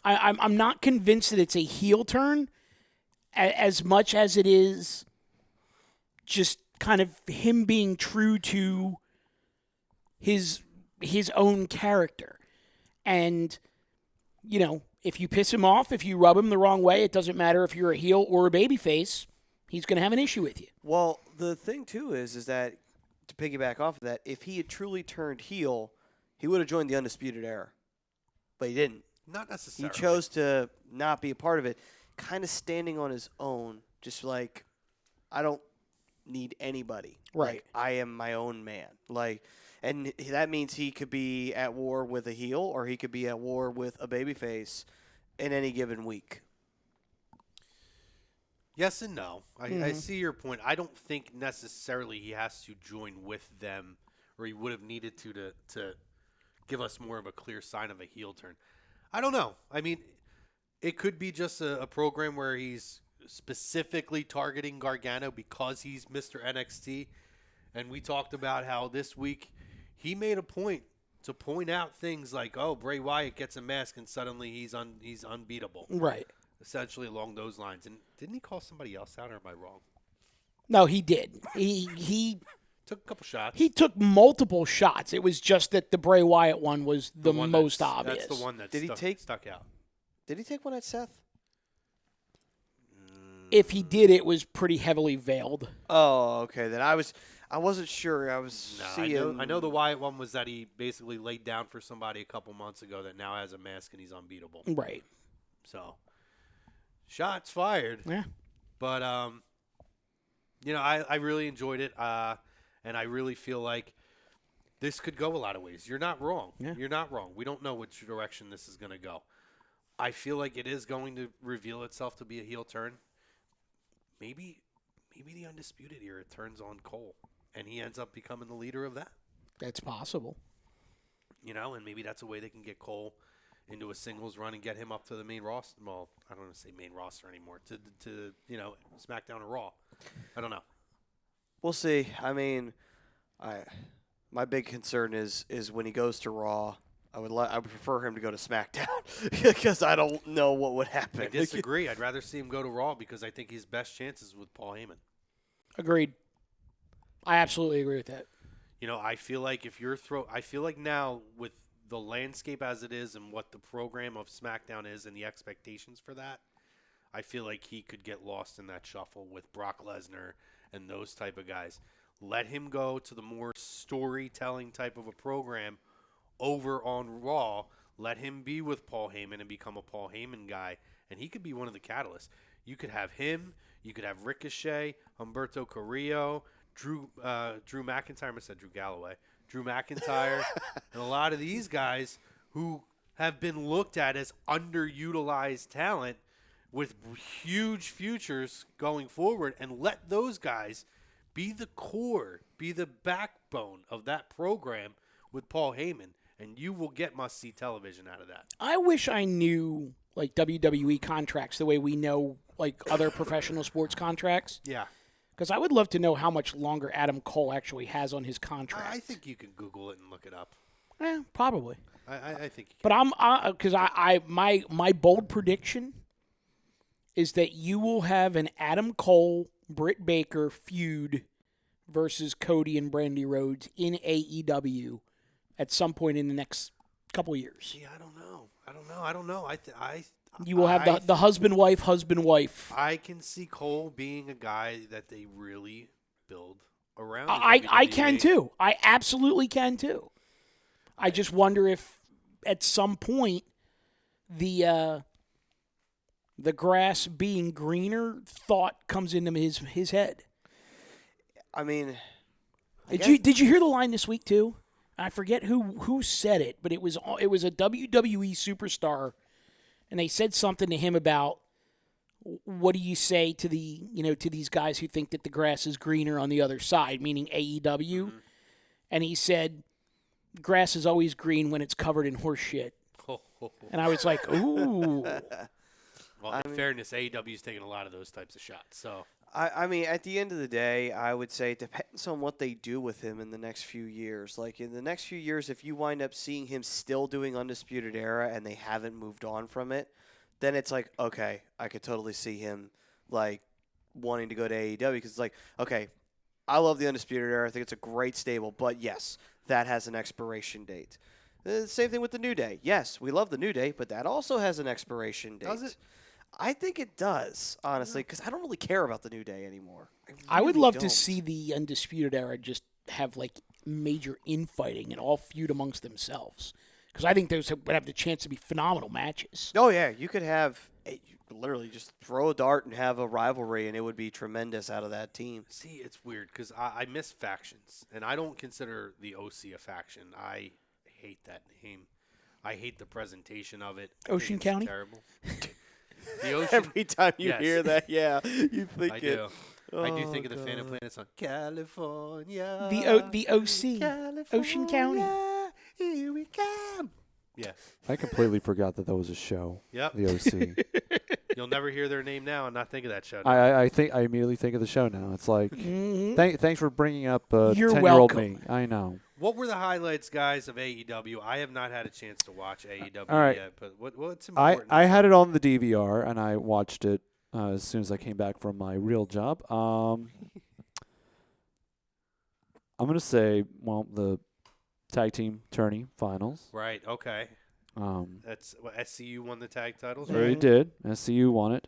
I'm not convinced that it's a heel turn as much as it is just kind of him being true to his own character. And, if you piss him off, if you rub him the wrong way, it doesn't matter if you're a heel or a babyface, he's going to have an issue with you. Well, the thing, too, is that, to piggyback off of that, if he had truly turned heel, he would have joined the Undisputed Era. But he didn't. Not necessarily. He chose to not be a part of it, kind of standing on his own, just like, I don't need anybody. Right. Like, I am my own man. And that means he could be at war with a heel or he could be at war with a babyface in any given week. Yes and no. I see your point. I don't think necessarily he has to join with them, or he would have needed to give us more of a clear sign of a heel turn. I don't know. I mean, it could be just a program where he's specifically targeting Gargano because he's Mr. NXT. And we talked about how this week he made a point to point out things like, oh, Bray Wyatt gets a mask and suddenly he's unbeatable. Right. Essentially along those lines. And didn't he call somebody else out, or am I wrong? No, he did. He took a couple shots. He took multiple shots. It was just that the Bray Wyatt one was the most obvious. That's the one that stuck out. Did he take one at Seth? If he did, it was pretty heavily veiled. Oh, okay. Then I wasn't sure. I was seeing. I know the Wyatt one was that he basically laid down for somebody a couple months ago that now has a mask and he's unbeatable. Right. So, shots fired. Yeah. But I really enjoyed it, and I really feel like this could go a lot of ways. You're not wrong. Yeah. You're not wrong. We don't know which direction this is going to go. I feel like it is going to reveal itself to be a heel turn. Maybe the Undisputed Era turns on Cole, and he ends up becoming the leader of that. That's possible. And maybe that's a way they can get Cole into a singles run and get him up to the main roster. Well, I don't want to say main roster anymore. To SmackDown or Raw. I don't know. We'll see. I mean, my big concern is when he goes to Raw, I would prefer him to go to SmackDown because I don't know what would happen. I disagree. I'd rather see him go to Raw because I think his best chances with Paul Heyman. Agreed. I absolutely agree with that. You know, I feel like I feel like now with the landscape as it is and what the program of SmackDown is and the expectations for that, I feel like he could get lost in that shuffle with Brock Lesnar and those type of guys. Let him go to the more storytelling type of a program over on Raw. Let him be with Paul Heyman and become a Paul Heyman guy, and he could be one of the catalysts. You could have him. You could have Ricochet, Humberto Carrillo, Drew McIntyre. I said Drew Galloway. Drew McIntyre, and a lot of these guys who have been looked at as underutilized talent with huge futures going forward, and let those guys be the core, be the backbone of that program with Paul Heyman, and you will get must-see television out of that. I wish I knew like WWE contracts the way we know like other professional sports contracts. Yeah. Because I would love to know how much longer Adam Cole actually has on his contract. I think you can Google it and look it up. Probably. I think you can. But because my bold prediction is that you will have an Adam Cole, Britt Baker feud versus Cody and Brandy Rhodes in AEW at some point in the next couple of years. See, I don't know. You will have the husband-wife. I can see Cole being a guy that they really build around. I can too. I absolutely can too. I just wonder if at some point the grass being greener thought comes into his head. I mean, did you hear the line this week too? I forget who said it, but it was a WWE superstar, and they said something to him about what do you say to to these guys who think that the grass is greener on the other side, meaning AEW, Mm-hmm. and he said, "Grass is always green when it's covered in horse shit." And I was like, "Ooh." Well, in fairness, AEW's taking a lot of those types of shots. So I mean, at the end of the day, I would say it depends on what they do with him in the next few years. Like, in the next few years, if you wind up seeing him still doing Undisputed Era and they haven't moved on from it, then it's like, okay, I could totally see him, like, wanting to go to AEW because it's like, okay, I love the Undisputed Era. I think it's a great stable. But, yes, that has an expiration date. Same thing with the New Day. Yes, we love the New Day, but that also has an expiration date. Does it? I think it does, honestly, because I don't really care about the New Day anymore. I would really love don't. to see the Undisputed Era just have like major infighting and all feud amongst themselves, because I think those would have the chance to be phenomenal matches. Oh yeah, you could have literally just throw a dart and have a rivalry, and it would be tremendous out of that team. See, it's weird because I miss factions, and I don't consider the OC a faction. I hate that name. I hate the presentation of it. Ocean It's County? terrible. The Ocean. Every time you Yes. hear that, yeah, you think I it. do. I do Oh, think of the Phantom Planet song, California. The OC, Ocean County. California, here we come. Yeah. I completely forgot that was a show. Yep. The OC. You'll never hear their name now and not think of that show. I immediately think of the show now. It's like, thanks for bringing up You're 10-year-old welcome. me. I know. What were the highlights, guys, of AEW? I have not had a chance to watch AEW All right. yet, but what's important? I had it on the DVR and I watched it as soon as I came back from my real job. I'm gonna say, well, the tag team tourney finals. Right. Okay. That's what SCU won the tag titles. They Right? did. SCU won it.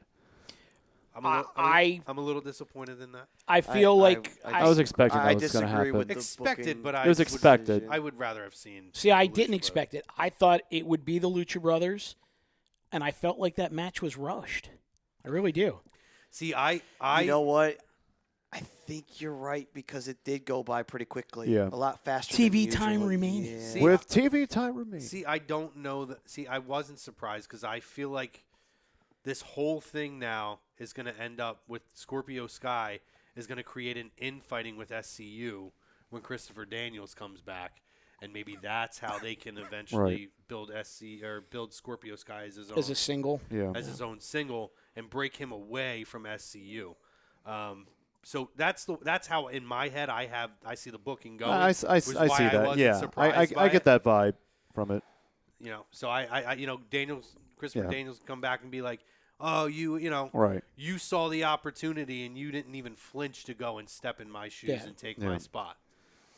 I'm a little disappointed in that. I feel like I was expecting I that was going to disagree happen. with the Expected, booking. but I It was would- expected. I would rather have seen. See, I the didn't Lucha expect it. I thought it would be the Lucha Brothers, and I felt like that match was rushed. I really do. Brothers. See, I You know what? I think you're right because it did go by pretty quickly. Yeah. A lot faster. TV than time usual. remaining. Yeah. See, With TV time remaining. See, I don't know that. See, I wasn't surprised because I feel like this whole thing now is going to end up with Scorpio Sky is going to create an infighting with SCU when Christopher Daniels comes back, and maybe that's how they can eventually build build Scorpio Sky as his own As a single. Yeah. as his own single and break him away from SCU. So that's how in my head I see the booking going. I which see is why I that. wasn't Yeah. surprised by I it. get that vibe from it. So I Christopher Yeah. Daniels come back and be like, oh, Right. you saw the opportunity and you didn't even flinch to go and step in my shoes Yeah. and take my spot.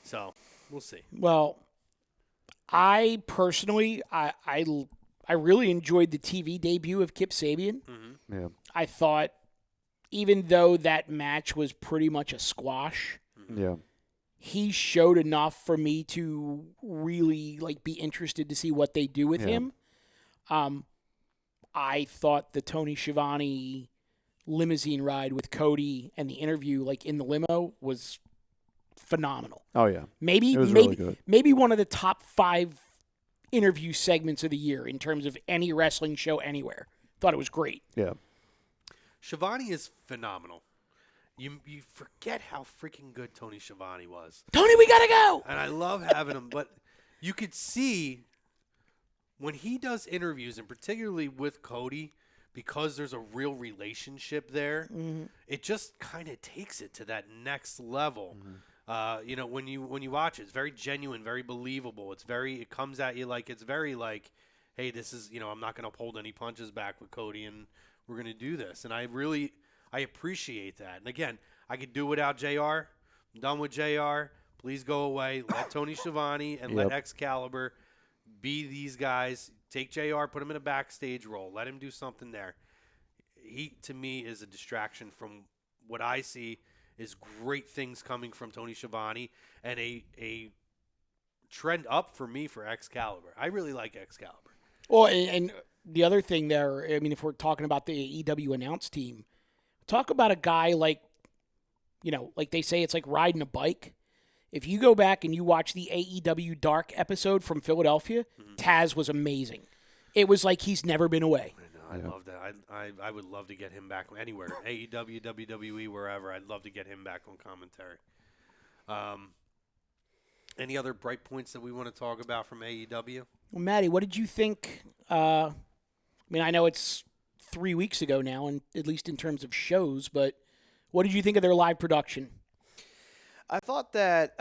So we'll see. Well, I personally, I really enjoyed the TV debut of Kip Sabian. Yeah. I thought, even though that match was pretty much a squash, Yeah. he showed enough for me to really be interested to see what they do with him. I thought the Tony Schiavone limousine ride with Cody and the interview in the limo was phenomenal. Oh yeah. Maybe It was really good. maybe one of the top 5 interview segments of the year in terms of any wrestling show anywhere. Thought it was great. Yeah. Shivani is phenomenal. You forget how freaking good Tony Schiavone was. Tony, we gotta go. And I love having him, but you could see when he does interviews, and particularly with Cody, because there's a real relationship there, it just kind of takes it to that next level. When you watch it, it's very genuine, very believable. It comes at you it's very hey, this is, I'm not going to hold any punches back with Cody, and we're going to do this. And I appreciate that. And again, I could do without JR. I'm done with JR. Please go away. Let Tony Schiavone and let Excalibur be these guys. Take JR, put him in a backstage role. Let him do something there. He, to me, is a distraction from what I see is great things coming from Tony Schiavone and a trend up for me for Excalibur. I really like Excalibur. Well, and the other thing there, I mean, if we're talking about the AEW announce team, talk about a guy like they say it's like riding a bike. If you go back and you watch the AEW Dark episode from Philadelphia, Taz was amazing. It was like he's never been away. I love that. I would love to get him back anywhere. AEW, WWE, wherever. I'd love to get him back on commentary. Any other bright points that we want to talk about from AEW? Well, Maddie, what did you think? I know it's 3 weeks ago now, and at least in terms of shows, but what did you think of their live production? I thought that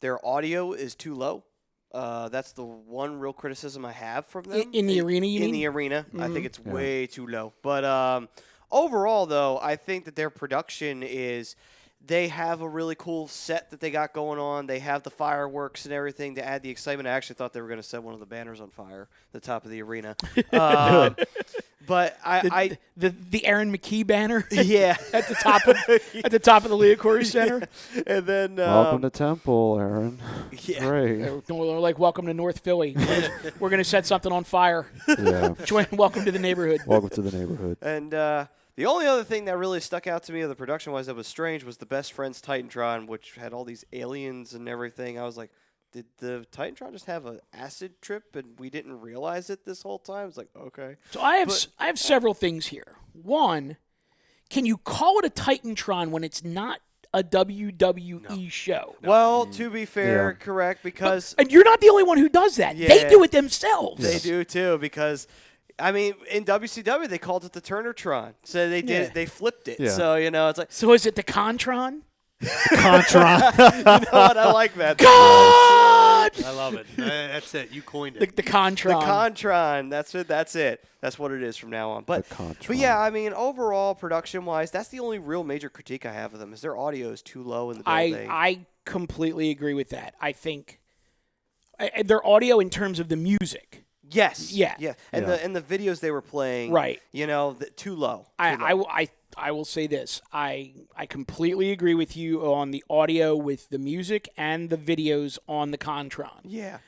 their audio is too low. That's the one real criticism I have from them. In the arena, you mean? In the arena. I think it's way too low. But overall, though, I think that their production is – they have a really cool set that they got going on. They have the fireworks and everything to add the excitement. I actually thought they were going to set one of the banners on fire at the top of the arena. But the Aaron McKee banner, yeah, at the top of the Leocorri Center, and then Welcome to Temple, Aaron. Yeah, great. They're like, welcome to North Philly. We're going to set something on fire. Yeah. Welcome to the neighborhood. Welcome to the neighborhood. And the only other thing that really stuck out to me of the production-wise that was strange was the Best Friends Titantron, which had all these aliens and everything. I was like, did the Titantron just have an acid trip and we didn't realize it this whole time? It's like, okay. So I have several things here. One, can you call it a Titantron when it's not a WWE show? No. Well, to be fair, correct, because... and you're not the only one who does that. Yeah. They do it themselves. They do, too, because... I mean, in WCW, they called it the Turnertron. So they did it. They flipped it. Yeah. So, it's like... So is it the Contron? Contron. You know what? I like that. God! I love it. That's it. You coined it. The Contron. The Contron. That's it. That's what it is from now on. But yeah, I mean, overall, production-wise, that's the only real major critique I have of them is their audio is too low in the building. I completely agree with that. I think their audio in terms of the music... Yes. Yeah. And the videos they were playing, right? Too low. I will say this. I completely agree with you on the audio with the music and the videos on the Contron. Yeah.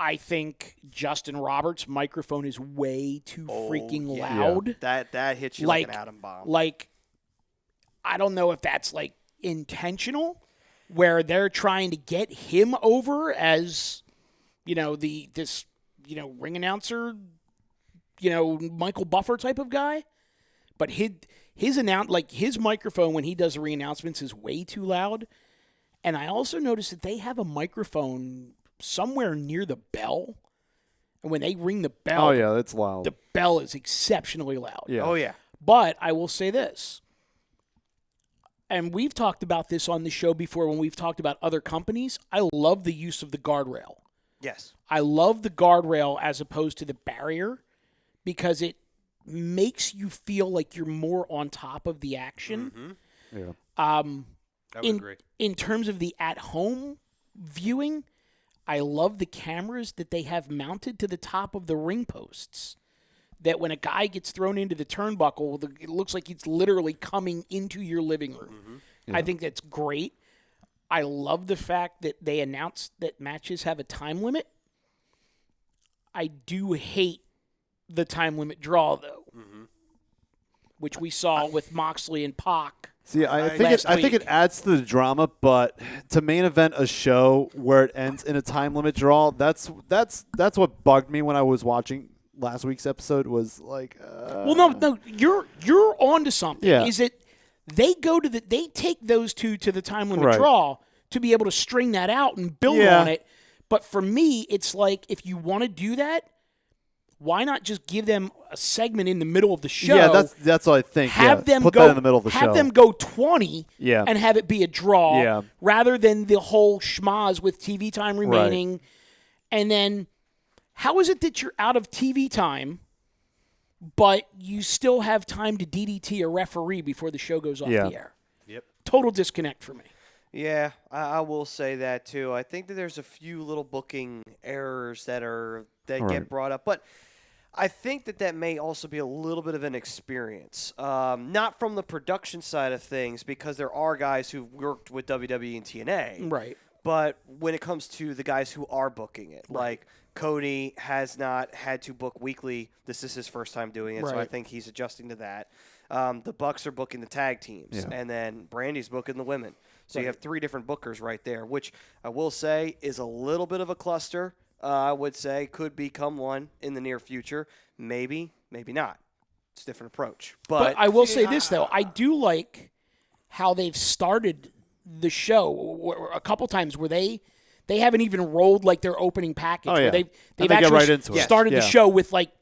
I think Justin Roberts' microphone is way too freaking loud. Yeah. That hits you like an atom bomb. Like, I don't know if that's intentional, where they're trying to get him over as, this ring announcer, Michael Buffer type of guy. But his microphone when he does the ring announcements is way too loud. And I also noticed that they have a microphone somewhere near the bell. And when they ring the bell, that's loud. The bell is exceptionally loud. Yeah. Oh, yeah. But I will say this, and we've talked about this on the show before when we've talked about other companies. I love the use of the guardrail. Yes. I love the guardrail as opposed to the barrier because it makes you feel like you're more on top of the action. Yeah. I would agree. In terms of the at-home viewing, I love the cameras that they have mounted to the top of the ring posts. That when a guy gets thrown into the turnbuckle, it looks like he's literally coming into your living room. I think that's great. I love the fact that they announced that matches have a time limit. I do hate the time limit draw, though, which we saw with Moxley and Pac. See, I think it adds to the drama, but to main event a show where it ends in a time limit draw, that's what bugged me when I was watching last week's episode. Was like, well, no, you're onto something. Yeah. Is it they take those two to the time limit Right. draw to be able to string that out and build Yeah. on it. But for me, it's like if you want to do that, why not just give them a segment in the middle of the show? Yeah, that's what I think. Have them put go that in the middle of the show. Have them go 20 Yeah. and have it be a draw Yeah. rather than the whole schmaz with TV time remaining. And then how is it that you're out of TV time, but you still have time to DDT a referee before the show goes off the air? Yep. Total disconnect for me. Yeah, I will say that too. I think that there's a few little booking errors that get Right. brought up, but I think that may also be a little bit of an experience, not from the production side of things, because there are guys who've worked with WWE and TNA, Right. but when it comes to the guys who are booking it, like Cody has not had to book weekly. This is his first time doing it, so I Right. think he's adjusting to that. The Bucks are booking the tag teams, Yeah. and then Brandy's booking the women. So you have three different bookers right there, which I will say is a little bit of a cluster. I would say could become one in the near future. Maybe, maybe not. It's a different approach. But I will say this, though. I do like how they've started the show a couple times where they haven't even rolled like their opening package. Oh, where yeah. They've And they get actually right into it. started the Yeah. show with, like,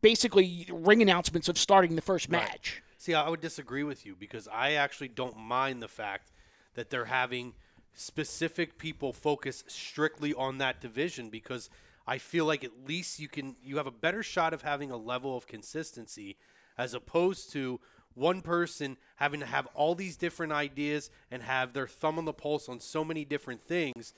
basically ring announcements of starting the first match. See, I would disagree with you because I actually don't mind the fact that they're having specific people focus strictly on that division because I feel like at least you have a better shot of having a level of consistency as opposed to one person having to have all these different ideas and have their thumb on the pulse on so many different things.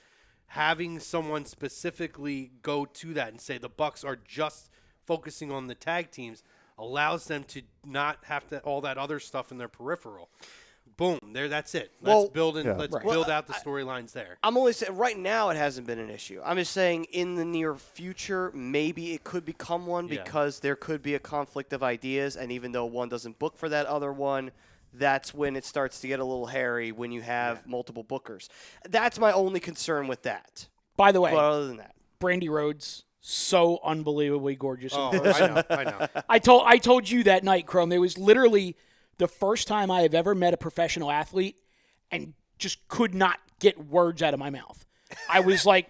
Having someone specifically go to that and say the Bucks are just focusing on the tag teams allows them to not have to all that other stuff in their peripheral. Boom, there. That's it. Let's build out the storylines there. I'm only saying right now it hasn't been an issue. I'm just saying in the near future, maybe it could become one because there could be a conflict of ideas, and even though one doesn't book for that other one, that's when it starts to get a little hairy when you have multiple bookers. That's my only concern with that. By the way, But other than that, Brandy Rhodes, so unbelievably gorgeous. Oh, I know. I told you that night, Chrome. There was literally the first time I have ever met a professional athlete and just could not get words out of my mouth. I was like,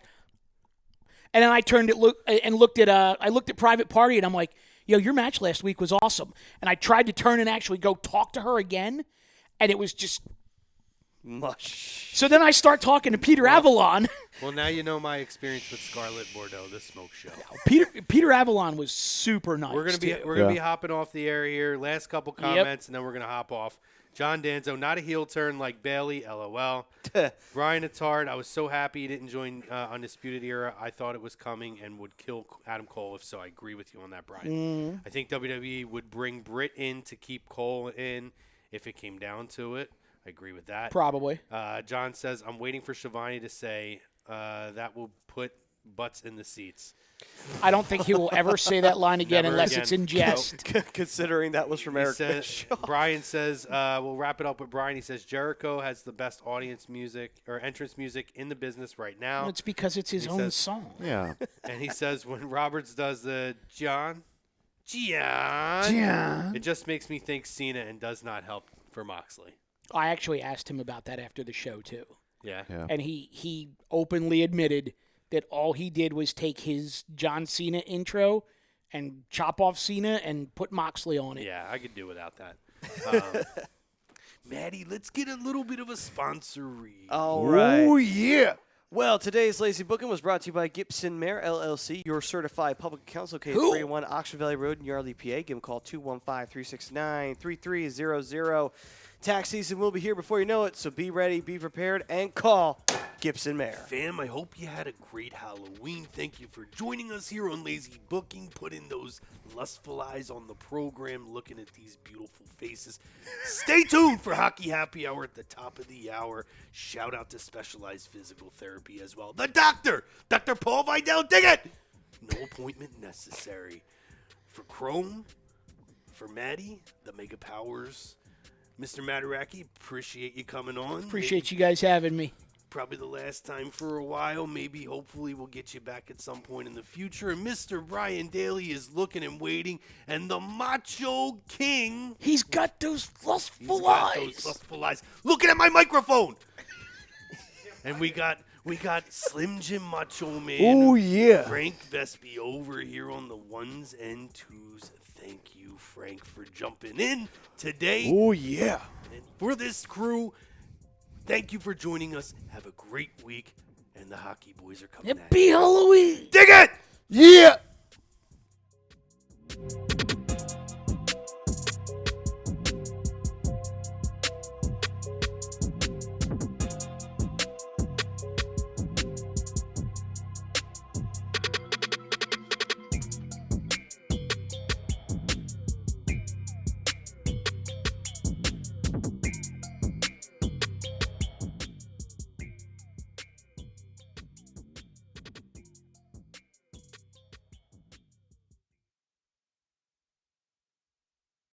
and then I turned it looked at Private Party and I'm like, yo, your match last week was awesome. And I tried to turn and actually go talk to her again, and it was just mush. So then I start talking to Peter Avalon. Well, now you know my experience with Scarlett Bordeaux, the smoke show. Peter Avalon was super nice. We're gonna be hopping off the air here. Last couple comments, and then we're gonna hop off. John Danzo, not a heel turn like Bailey, LOL. Brian Attard, I was so happy he didn't join Undisputed Era. I thought it was coming and would kill Adam Cole. If so, I agree with you on that, Brian. I think WWE would bring Britt in to keep Cole in if it came down to it. I agree with that. Probably. John says, I'm waiting for Shivani to say that will put butts in the seats. I don't think he will ever say that line again Never unless again. it's in jest. Considering that was from Eric Bischoff. Brian says, we'll wrap it up with Brian. He says, Jericho has the best audience music or entrance music in the business right now. Well, it's because it's his own says- song. Yeah. And he says, when Roberts does the Gian, it just makes me think Cena and does not help for Moxley. I actually asked him about that after the show, too. Yeah. And he openly admitted that all he did was take his John Cena intro and chop off Cena and put Moxley on it. Yeah, I could do without that. Maddie, let's get a little bit of a sponsory. All right. Oh, yeah. Well, today's Lazy Booking was brought to you by Gibson Mayer, LLC, your certified public accounts located at 301 Oxford Valley Road in Yardley, PA. Give them a call, 215-369-3300. Tax season will be here before you know it, so be ready, be prepared, and call Gibson Mayer. Fam, I hope you had a great Halloween. Thank you for joining us here on Lazy Booking, putting those lustful eyes on the program, looking at these beautiful faces. Stay tuned for Hockey Happy Hour at the top of the hour. Shout out to Specialized Physical Therapy as well. The doctor, Dr. Paul Vidal, dig it! No appointment necessary. For Chrome, for Maddie, the Mega Powers, Mr. Mataraki, appreciate you coming on. Appreciate you guys having me. Probably the last time for a while. Maybe, hopefully, we'll get you back at some point in the future. And Mr. Brian Daly is looking and waiting. And the Macho King. He's got those lustful eyes. Looking at my microphone. And we got Slim Jim Macho Man. Oh, yeah. Frank Vespi over here on the ones and twos. Thank you, Frank, for jumping in today. Oh, yeah. And for this crew, thank you for joining us. Have a great week. And the Hockey Boys are coming at you. Happy Halloween. Dig it! Yeah.